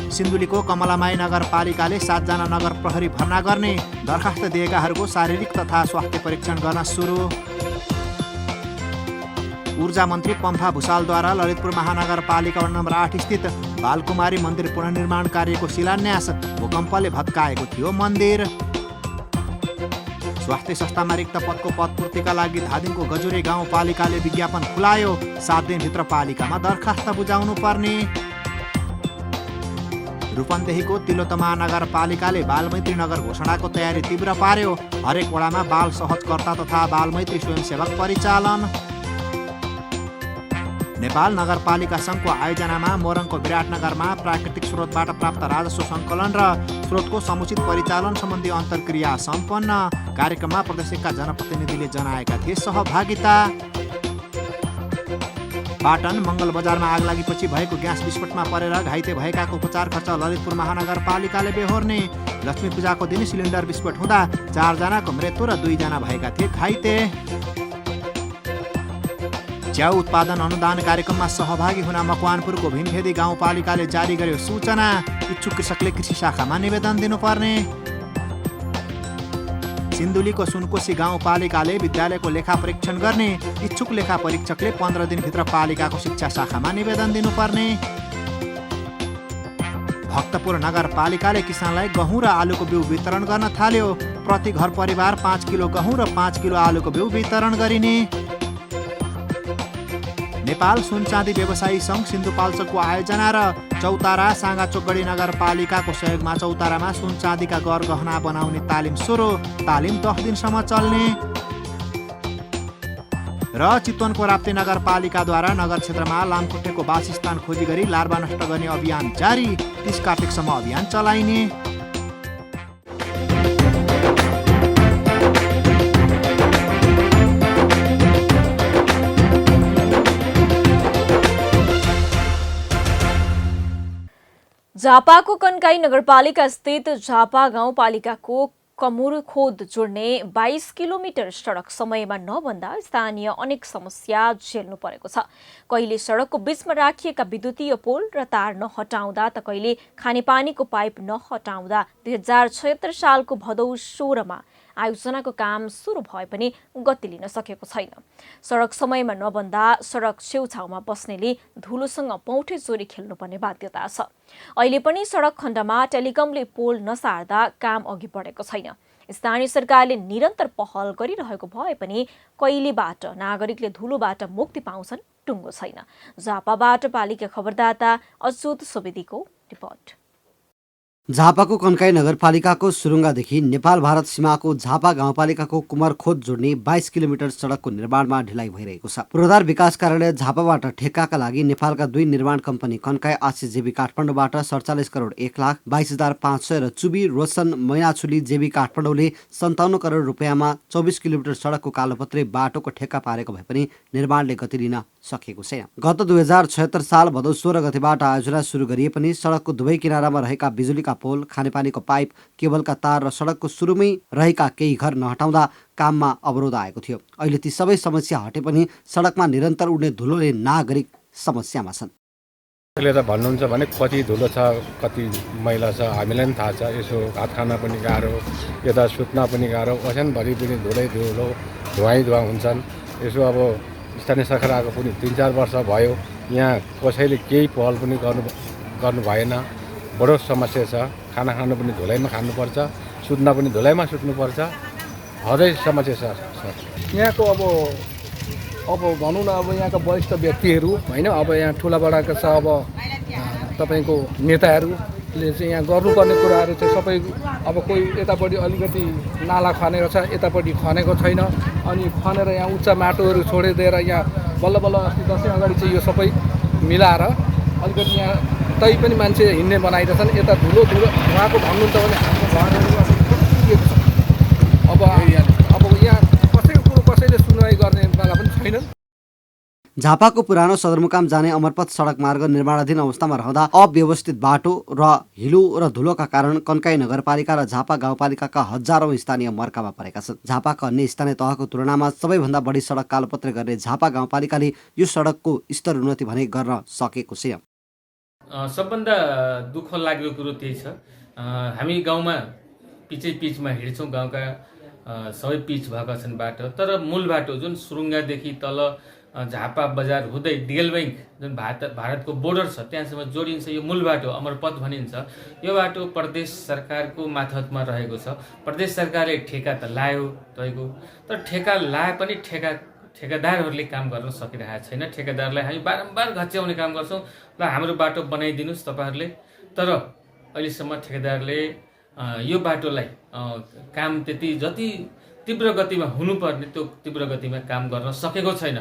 सिन्धुलीको कमलामाई नगरपालिकाले 7 जना नगर प्रहरी भर्ना गर्ने। दरखास्त दिएकाहरूको शारीरिक तथा स्वास्थ्य परीक्षण गर्न सुरु। ऊर्जा मन्त्री पम्फा भुषालद्वारा ललितपुर महानगरपालिका वडा नम्बर 8 स्थित बालकुमारी मन्दिर पुनर्निर्माण कार्यको शिलान्यास। भूकम्पले भत्काएको थियो मन्दिर। स्वास्थ्य संस्थामा रिक्त पदको पदपूर्तिका लागि धादिङको गजुरे गाउँपालिकाले विज्ञापन खुलायो। 7 दिनभित्र पालिकामा दरखास्त बुझाउनु पर्ने। रूपन्देहीको तिलोतमा नगरपालिकाले बालमैत्री नगर घोषणाको तयारी तीव्र पार्यो। हरेक वडामा बाल सहजकर्ता तथा बालमैत्री स्वयंसेवक परिचालन। नेपाल नगरपालिका सङ्घको आयोजनामा मोरङको विराटनगरमा प्राकृतिक स्रोतबाट प्राप्त राजस्व सङ्कलन र स्रोतको समुचित परिचालन सम्बन्धी अन्तर्क्रिया सम्पन्न। कार्यक्रममा प्रदेशका जनप्रतिनिधिले जनाएका थिए सहभागिता। पाटन मङ्गल बजारमा आग लागेपछि भएको ग्यास विस्फोटमा परेर घाइते भएकाको उपचार खर्च ललितपुर महानगरपालिकाले बेहोर्ने। लक्ष्मी पूजाको दिन सिलिन्डर विस्फोट हुँदा 4 जनाको मृत्यु र 2 जना भएका थिए घाइते। च्याउ उत्पादन अनुदान कार्यक्रममा सहभागी हुन मकवानपुरको भीमखेदी गाउँपालिकाले जारी गर्यो सूचना। इच्छुक कृषकले कृषि शाखामा निवेदन दिनुपर्ने। सिन्धुलीको सुनकोशी गाउँपालिकाले विद्यालयको लेखा परीक्षण गर्ने। इच्छुक लेखा परीक्षकले 15 दिनभित्र पालिकाको शिक्षा शाखामा निवेदन दिनुपर्ने। भक्तपुर नगरपालिकाले किसानलाई गहुँ र आलुको बिउ वितरण गर्न थाल्यो। प्रति घर परिवार 5 किलो गहुँ र 5 किलो आलुको बिउ वितरण गरिने। नेपाल सुन चाँदी व्यवसायी सङ्घ सिन्धुपाल्चोकको आयोजना र चौतारा साँगाचोकगढी नगरपालिकाको सहयोगमा चौतारामा सुन चाँदीका गरगहना बनाउने तालिम सुरु। तालिम 10 दिनसम्म चल्ने। र चितवनको राप्ती नगरपालिकाद्वारा नगर क्षेत्रमा लामखुट्टेको वासस्थान खोजी गरी लार्वा नष्ट गर्ने अभियान जारी। 30 कार्तिकसम्म अभियान चलाइने। झापाको कन्काई नगरपालिका स्थित झापा गाउँपालिकाको कमुर खोद जोड्ने 22 किलोमिटर सडक समयमा नबन्दा स्थानीय अनेक समस्या झेल्नु परेको छ। कहिले सडकको बीचमा राखिएका विद्युतीय पोल र तार नहटाउँदा त कहिले खानेपानीको पाइप नहटाउँदा 2076 सालको भदौ 16मा आयोजनाको काम सुरु भए पनि गति लिन सकेको छैन। सडक समयमा नबन्दा सडक छेउछाउमा बस्नेले धुलोसँग पौठे जोरी खेल्नुपर्ने बाध्यता छ। अहिले पनि सडक खण्डमा टेलिकमले पोल नसार्दा काम अघि बढेको छैन। स्थानीय सरकारले निरन्तर पहल गरिरहेको भए पनि कहिलेबाट नागरिकले धुलोबाट मुक्ति पाउँछन् टुङ्गो छैन। झापाबाट पालिका खबरदाता अच्युत सुवेदीको रिपोर्ट। झापाको कन्काई नगरपालिकाको सुरुङ्गादेखि नेपाल भारत सीमाको झापा गाउँपालिकाको कुमरखोद जोड्ने 22 किलोमिटर सडकको निर्माणमा ढिलाइ भइरहेको छ। पूर्वाधार विकास कार्यालय झापाबाट ठेक्काका लागि नेपालका 2 निर्माण कम्पनी कन्काई आसी जेबी काठमाडौँबाट 47 करोड 1 लाख 22,500 र चुबी रोशन मैनाछुली जेबी काठमाडौँले 57 करोड रुपियाँमा 24 किलोमिटर सडकको कालोपत्रे बाटोको ठेक्का पारेको भए पनि निर्माणले गति लिन सकेको छैन। गत 2076 साल भदौ 16 गतेबाट आयोजना सुरु गरिए पनि सडकको दुवै किनारामा रहेका बिजुलीका पोल, खानेपानीको पाइप, केबलका तार र सडकको सुरुमै रहेका केही घर नहटाउँदा काममा अवरोध आएको थियो। अहिले ती सबै समस्या हटे पनि सडकमा निरन्तर उड्ने धुलोले नागरिक समस्यामा छन्। यसले त भन्नुहुन्छ भने कति धुलो छ, कति मैला छ हामीलाई पनि थाहा छ। यसो भात खान पनि गाह्रो, यता सुत्न पनि गाह्रो, ओछ्यानभरि पनि धुलै धुलो धुवाइ धुवा हुन्छन्। यसो अब स्थानीय सरकार आएको पनि 3-4 वर्ष भयो, यहाँ कसैले केही पहल पनि गर्नु भएन। बडो समस्या छ। खाना खानु पनि धुलैमा खानुपर्छ, सुत्न पनि धुलैमा सुत्नुपर्छ। हदै समस्या छ सर। यहाँको अब भनौँ न, अब यहाँका वरिष्ठ व्यक्तिहरू होइन, अब यहाँ ठुलाबडाका छ, अब तपाईँको नेताहरूले चाहिँ यहाँ गर्नुपर्ने कुराहरू चाहिँ सबै अब कोही यतापट्टि अलिकति नाला खनेको छ, यतापट्टि खनेको छैन। अनि खनेर यहाँ उच्च माटोहरू छोडिदिएर यहाँ बल्ल बल्ल अस्ति दसैँ अगाडि चाहिँ यो सबै मिलाएर अलिकति यहाँ तै पनि मान्छे हिँड्ने बनाइरहेछन्। यता धुलो उहाँको भन्नुहुन्छ भने हाम्रो घरहरू छ। अब यहाँ कसैको कुरो कसैले सुनवाई गर्नेवाला पनि छैनन्। झापाको पुरानो सदरमुकाम जाने अमरपथ सडक मार्ग निर्माणाधीन अवस्थामा रहँदा अव्यवस्थित बाटो र हिलो र धुलोका कारण कन्काई नगरपालिका र झापा गाउँपालिकाका हजारौं स्थानीय मर्कामा परेका छन्। झापाका अन्य स्थानीय तहको तुलनामा सबैभन्दा बढी सडक कालोपत्रे गर्ने झापा गाउँपालिकाले यो सडकको स्तर उन्नति भने गर्न सकेको छैन। सबभन्दा दुःख लाग्दो कुरो त्यही छ। हामी गाउँमा पिचमा हिँड्छौँ, गाउँका सबै पिच भएका छन् बाटो, तर मूल बाटो जुन सुरुङ्गादेखि तल झापा बजार हुँदै डेलबैङ्क जुन भारतको बोर्डर छ त्यहाँसम्म जोडिन्छ यो मूल बाटो अमरपथ भनिन्छ। यो बाटो प्रदेश सरकारको मातहतमा रहेको छ। प्रदेश सरकारले ठेका त लायो तपाईँको, तर ठेका लाए पनि ठेकादारहरूले काम गर्न सकिरहेको छैन। ठेकादारलाई हामी बारम्बार घच्याउने काम गर्छौँ, ल हाम्रो बाटो बनाइदिनुहोस् तपाईँहरूले, तर अहिलेसम्म ठेकेदारले यो बाटोलाई काम जति तीव्र गतिमा हुनुपर्ने त्यो तीव्र गतिमा काम गर्न सकेको छैन।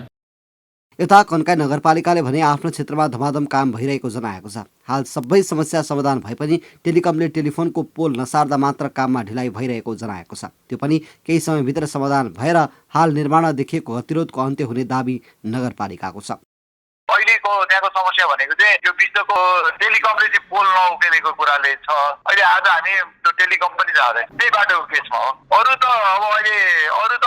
यता कन्काई नगरपालिकाले भने आफ्नो क्षेत्रमा धमाधम काम भइरहेको जनाएको छ। हाल सबै समस्या समाधान भए पनि टेलिकमले टेलिफोनको पोल नसार्दा मात्र काममा ढिलाइ भइरहेको जनाएको छ। त्यो पनि केही समयभित्र समाधान भएर हाल निर्माण देखिएको गतिरोधको अन्त्य हुने दाबी नगरपालिकाको छ। अहिलेको त्यहाँको समस्या भनेको चाहिँ यो विश्वको टेलिकमले चाहिँ पोल नउकेलेको कुराले छ। अहिले आज हामी त्यो टेलिकम पनि जाँदैन, त्यही बाटोको केसमा हो। अरू त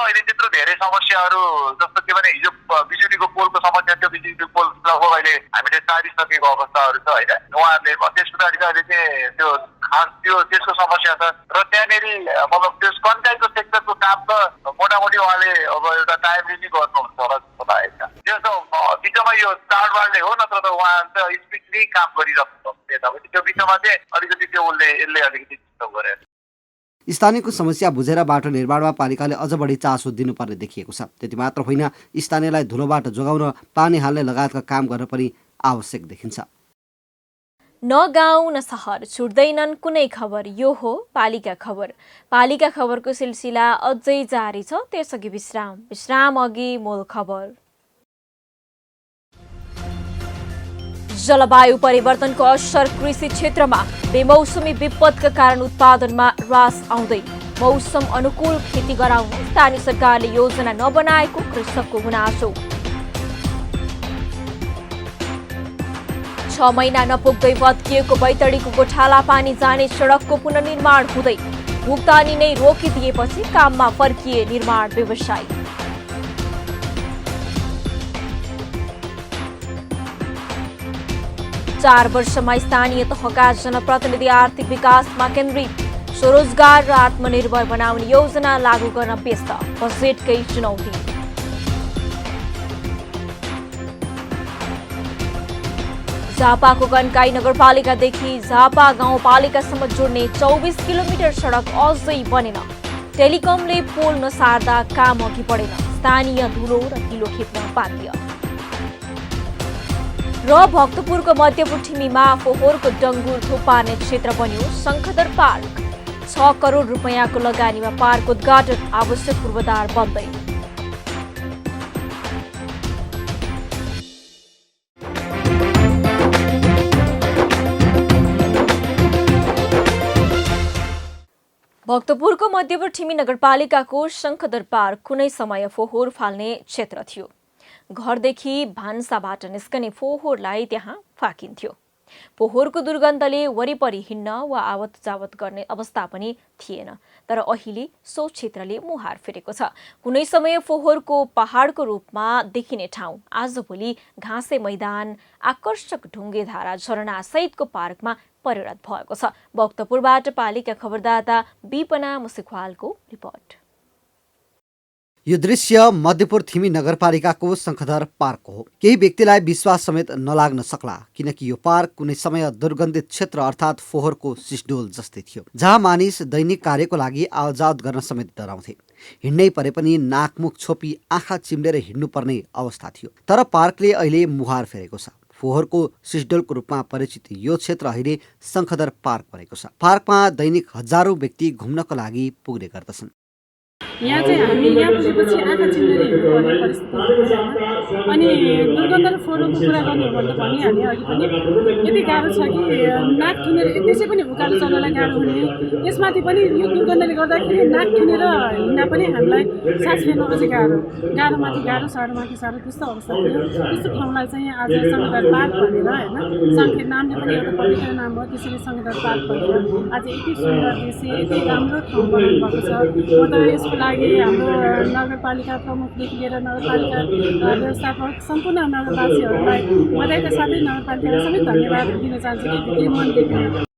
अहिले त्यत्रो धेरै समस्याहरू जस्तो के भने हिजो बिजुलीको पोलको समस्या थियो, बिजुलीको पोल लगभग अहिले हामीले सारिसकेको अवस्थाहरू छ होइन। उहाँहरूले त्यस पछाडि अहिले चाहिँ त्यो खास त्यसको समस्या छ र त्यहाँनिर मतलब त्यस कन्काईको सेक्टरको काम त मोटामोटी उहाँले अब एउटा टाइमली नै गर्नुहुन्छ होला जस्तो लागेको छ। त्यस्तो बिचमा यो चाडबाडले हो, नत्र त उहाँ त स्पिडली काम गरिरहेको छ। त्यो बिचमा चाहिँ अलिकति त्यो यसले अलिकति चिन्ता गरेर स्थानीयको समस्या बुझेर बाटो निर्माणमा पालिकाले अझ बढी चासो दिनुपर्ने देखिएको छ। त्यति मात्र होइन, स्थानीयलाई धुलो बाटो जोगाउन, पानी हाल्ने लगायतका काम गर्न पनि आवश्यक देखिन्छ। न गाउँ न सहर छुट्दैनन् कुनै खबर। यो हो पालिका खबर। पालिका खबरको सिलसिला अझै जारी छ। त्यसअघि विश्राम अघि मूल खबर। जलवायु परिवर्तनको असर कृषि क्षेत्रमा। बेमौसमी विपदका कारण उत्पादनमा ह्रास आउँदै। मौसम अनुकूल खेती गराउन स्थानीय सरकारले योजना नबनाएको कृषकको गुनासो। 6 महिना नपुग्दै भत्किएको बैतडीको गोठाला पानी जाने सडकको पुनर्निर्माण हुँदै। भुक्तानी नै रोकिदिएपछि काममा फर्किए निर्माण व्यवसायी। चार वर्षमा स्थानीय तहका जनप्रतिनिधि आर्थिक विकासमा केन्द्रित। स्वरोजगार र आत्मनिर्भर बनाउने योजना लागू गर्न व्यस्त। बजेटकै चुनौती। झापाको कन्काई नगरपालिकादेखि झापा गाउँपालिकासम्म जोड्ने 24 किलोमिटर सडक अझै बनेन। टेलिकमले पोल नसार्दा काम अघि बढेन। स्थानीय धुलो र किलो खेप्न बाध्य। र भक्तपुरको मध्यपुर ठिमीमा फोहोरको डङ्गुर थुपार्ने क्षेत्र बन्यो शङ्खदर पार्क। 6 करोड रुपैयाँको लगानीमा पार्क उद्घाटन। आवश्यक पूर्वाधार बन्दै। भक्तपुरको मध्यपुर ठिमी नगरपालिकाको शङ्खदर पार्क कुनै समय फोहोर फाल्ने क्षेत्र थियो। घरदेखि भान्साबाट निस्कने फोहोरलाई त्यहाँ फ्याँकिन्थ्यो। फोहोरको दुर्गन्धले वरिपरि हिँड्न वा आवत जावत गर्ने अवस्था पनि थिएन। तर अहिले सो क्षेत्रले मुहार फेरेको छ। कुनै समय फोहोरको पहाडको रूपमा देखिने ठाउँ आजभोलि घाँसे मैदान, आकर्षक ढुङ्गेधारा, झरना सहितको पार्कमा परिणत भएको छ। भक्तपुरबाट पालिका खबरदाता बिपना मुसिखवालको रिपोर्ट। यो दृश्य मध्यपुर थिमी नगरपालिकाको शङ्खदर पार्कको हो। केही व्यक्तिलाई विश्वास समेत नलाग्न सक्ला, किनकि यो पार्क कुनै समय दुर्गन्धित क्षेत्र अर्थात् फोहोरको सिस्डोल जस्तै थियो, जहाँ मानिस दैनिक कार्यको लागि आवजावत गर्न समेत डराउँथे। हिँड्नै परे पनि नाकमुख छोपी आँखा चिम्लेर हिँड्नुपर्ने अवस्था थियो। तर पार्कले अहिले मुहार फेरेको छ। फोहोरको सिस्डोलको रूपमा परिचित यो क्षेत्र अहिले शङ्खदर पार्क बनेको छ। पार्कमा दैनिक हजारौं व्यक्ति घुम्नको लागि पुग्ने गर्दछन्। यहाँ चाहिँ हामी यहाँ पुगेपछि आँखा चिम्लेर हिँड्नुपर्ने परिस्थिति हुन्छ। अनि दुर्गन्ध र फोहोरको कुरा गर्ने हो भने भनिहालेँ अघि पनि, यति गाह्रो छ कि नाक थुनेर त्यसै पनि उकालो चल्नलाई गाह्रो हुने। त्यसमाथि पनि यो दुर्गन्धले गर्दाखेरि नाक थुनेर हिँड्दा पनि हामीलाई सास फेर्न अझै गाह्रोमाथि गाह्रो, साह्रोमाथि साह्रो त्यस्तो अवस्था थियो। त्यस्तो ठाउँलाई चाहिँ आज शङ्खदर पार्क भनेर होइन, सङ्केत नामले पनि एउटा पवित्र नाम हो, त्यसैले शङ्खदर पार्क भनेर आज यति सुन्दर दृश्य, यति राम्रो ठाउँ बनाउनु भएको छ। म त यसको लागि हाम्रो नगरपालिका प्रमुखदेखि लिएर नगरपालिका व्यवस्थापक सम्पूर्ण नगरवासीहरूलाई बधाईका साथै नगरपालिकालाई समेत धन्यवाद दिन चाहन्छु कि मनदेखि।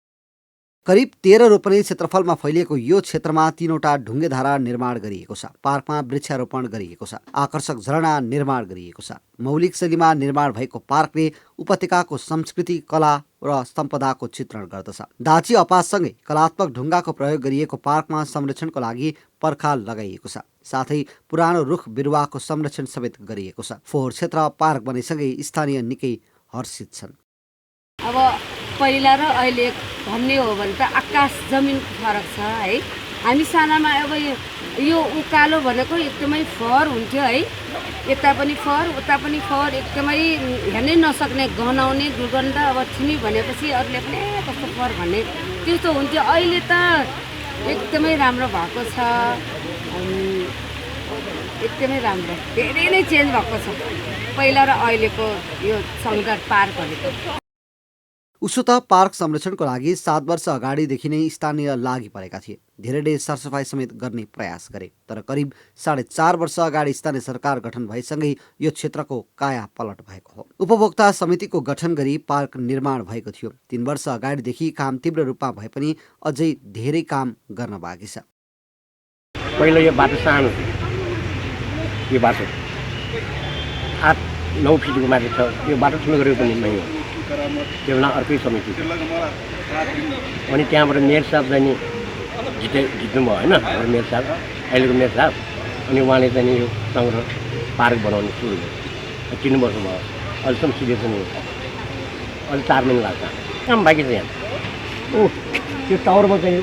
करिब 13 रोपनी क्षेत्रफलमा फैलिएको यो क्षेत्रमा 3वटा ढुङ्गेधारा निर्माण गरिएको छ। पार्कमा वृक्षारोपण गरिएको छ। आकर्षक झरना निर्माण गरिएको छ। मौलिक शैलीमा निर्माण भएको पार्कले उपत्यकाको संस्कृति, कला र सम्पदाको चित्रण गर्दछ। दाची अपाससँगै कलात्मक ढुङ्गाको प्रयोग गरिएको पार्कमा संरक्षणको लागि पर्खाल लगाइएको छ। साथै पुरानो रुख बिरुवाको संरक्षण समेत गरिएको छ। फोहोर क्षेत्र पार्क बनेसँगै स्थानीय निकै हर्षित छन्। अब पहिला र अहिले भन्ने हो भने त आकाश जमिन फरक छ है। हामी सानामा अब यो उकालो भनेको एकदमै फोहोर हुन्थ्यो है, यता पनि फोहोर उता पनि फोहोर, एकदमै हेर्नै नसक्ने गनाउने दुर्गन्ध। अब थिमी भनेपछि अरूले पनि कस्तो फोहोर भन्ने त्यस्तो हुन्थ्यो। अहिले त एकदमै राम्रो भएको छ, एकदमै राम्रो, धेरै नै चेन्ज भएको छ पहिला र अहिलेको यो शङ्खदर पार्क भनेको। उसो त पार्क संरक्षणको लागि 7 वर्ष अगाडिदेखि नै स्थानीय लागि परेका थिए। धेरैले सरसफाई समेत गर्ने प्रयास गरे। तर करिब 4.5 वर्ष अगाडि स्थानीय सरकार गठन भएसँगै यो क्षेत्रको काया पलट भएको हो। उपभोक्ता समितिको गठन गरी पार्क निर्माण भएको थियो। 3 वर्ष अगाडिदेखि काम तीव्र रूपमा भए पनि अझै धेरै काम गर्न बाँकी छ। पहिला यो बाटो सानो थियो, यो बाटो 8-9 फिटको मात्र छ। यो बाटो ठुलो गरेको पनि नै हो, त्यो बेला अर्कै समिति थियो। अनि त्यहाँबाट मेयर साहब जाने जित्नुभयो होइन हाम्रो मेयर साहब अहिलेको मेयर साहब। अनि उहाँले चाहिँ नि यो सङ्ग्रह पार्क बनाउने सुरु गर्यो 3 वर्ष भयो अहिलेसम्म सिधै पनि अहिले 4 महिना लाग्छ काम बाँकी छ यहाँ। त्यो टावरमा चाहिँ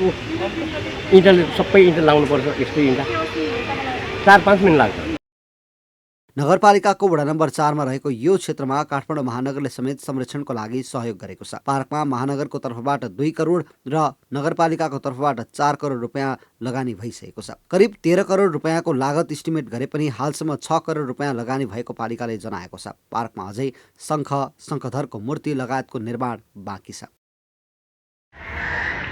इँटाले सबै इँटा लाउनुपर्छ यस्तै इँटा 4-5 महिना लाग्छ। नगरपालिकाको वडा नम्बर 4 मा रहेको यो क्षेत्रमा काठमाडौँ महानगरले समेत संरक्षणको लागि सहयोग गरेको छ। पार्कमा महानगरको तर्फबाट 2 करोड र नगरपालिकाको तर्फबाट 4 करोड रुपियाँ लगानी भइसकेको छ। करिब 13 करोड रुपियाँको लागत इस्टिमेट गरे पनि हालसम्म 6 करोड रुपियाँ लगानी भएको पालिकाले जनाएको छ। पार्कमा अझै शङ्ख, शङ्खधरको मूर्ति लगायतको निर्माण बाँकी छ।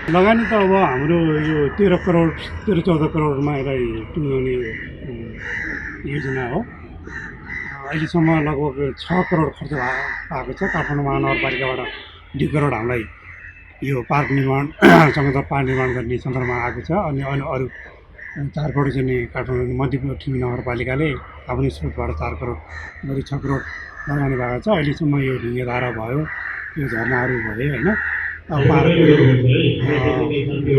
लगानी त अब हाम्रो यो 13-14 करोडमा यसलाई टुङ्गाउने योजना हो। अहिलेसम्म लगभग 6 करोड खर्च भएको छ। काठमाडौँ महानगरपालिकाबाट 2 करोड हामीलाई यो पार्क निर्माण शङ्खधर पार्क निर्माण गर्ने सन्दर्भमा आएको छ। अनि अरू 4 करोड चाहिँ काठमाडौँ मध्यपुर ठिमी नगरपालिकाले आफ्नै स्रोतबाट 4 करोड गरी 6 करोड लगानी भएको छ। अहिलेसम्म यो ढुङ्गे धारा भयो, यो झरनाहरू भयो होइन, पार्कको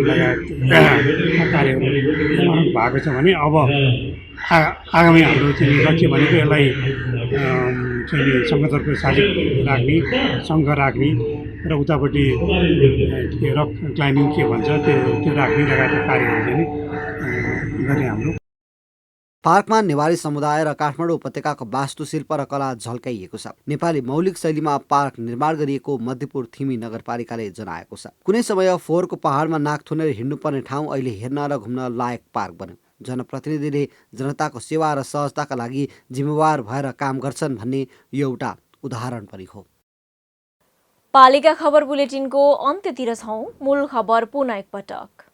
लगायत कार्यहरू भएको छ भने अब आगामी हाम्रो चाहिँ लक्ष्य भनेको यसलाई चाहिँ शङ्खधरको शालिग राख्ने, शङ्ख राख्ने र उतापट्टि रक क्लाइम्बिङ के भन्छ त्यो राख्ने लगायतका कार्यहरू चाहिँ गर्ने हाम्रो। पार्कमा नेवारी समुदाय र काठमाडौँ उपत्यकाको वास्तुशिल्प र कला झल्काइएको छ। नेपाली मौलिक शैलीमा पार्क निर्माण गरिएको मध्यपुर थिमी नगरपालिकाले जनाएको छ। कुनै समय फोहोरको पहाडमा नाक थुनेर हिँड्नुपर्ने ठाउँ अहिले हेर्न र घुम्न लायक पार्क बन्यो। जनप्रतिनिधिले जनताको सेवा र सहजताका लागि जिम्मेवार भएर काम गर्छन् भन्ने यो एउटा उदाहरण पनि हो। पालिका खबर बुलेटिनको अन्त्यतिर छौं। मूल खबर पुनः एकपटक।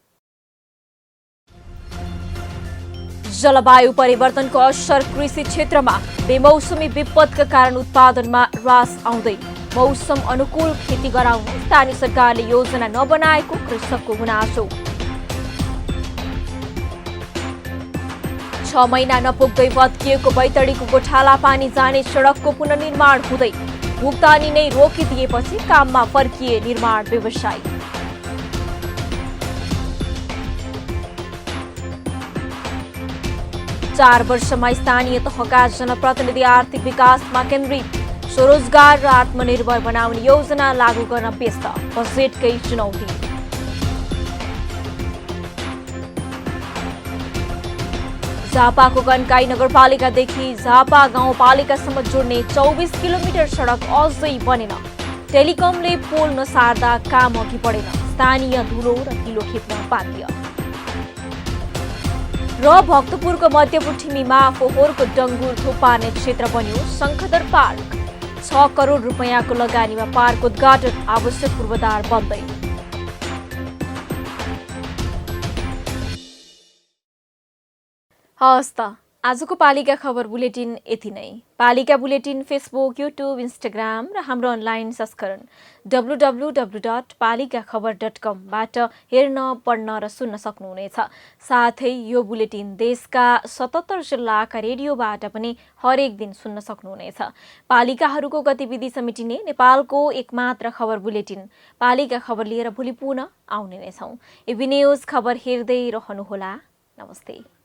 जलवायु परिवर्तनको असर कृषि क्षेत्रमा। बेमौसमी विपदका कारण उत्पादनमा ह्रास आउँदै। मौसम अनुकूल खेती गराउन स्थानीय सरकारले योजना नबनाएको कृषकको गुनासो। 6 महिना नपुग्दै भत्किएको बैतडीको गोठाला पानी जाने सडकको पुनर्निर्माण हुँदै। भुक्तानी नै रोकिदिएपछि काममा फर्किए निर्माण व्यवसायी। चार वर्षमा स्थानीय तहका जनप्रतिनिधि आर्थिक विकासमा केन्द्रित। स्वरोजगार र आत्मनिर्भर बनाउने योजना लागू गर्न व्यस्त। बजेटकै चुनौती। झापाको कन्काई नगरपालिकादेखि झापा गाउँपालिकासम्म जोड्ने 24 किलोमिटर सडक अझै बनेन। टेलिकमले पोल नसार्दा काम अघि बढेन। स्थानीय धुलो र किलो खेप्न बाध्य। र भक्तपुरको मध्यपुर ठिमीमा फोहोरको डङ्गुर थुपार्ने क्षेत्र बन्यो शङ्खधर पार्क। 6 करोड रुपियाँको लगानीमा पार्क उद्घाटन। आवश्यक पूर्वाधार बन्दै। हवस् त आजको पालिका खबर बुलेटिन यति नै। पालिका बुलेटिन फेसबुक, युट्युब, इन्स्टाग्राम र हाम्रो अनलाइन संस्करण www.palikakhbar.com बाट हेर्न, पढ्न र सुन्न सक्नुहुनेछ। साथै यो बुलेटिन देशका 77 जिल्लाका रेडियोबाट पनि हरेक दिन सुन्न सक्नुहुनेछ। पालिकाहरूको गतिविधि समेटिने नेपालको एकमात्र खबर बुलेटिन पालिका खबर लिएर भोलि पुनः आउने नै छौं। एबी न्यूज खबर हेर्दै रहनुहोला। नमस्ते।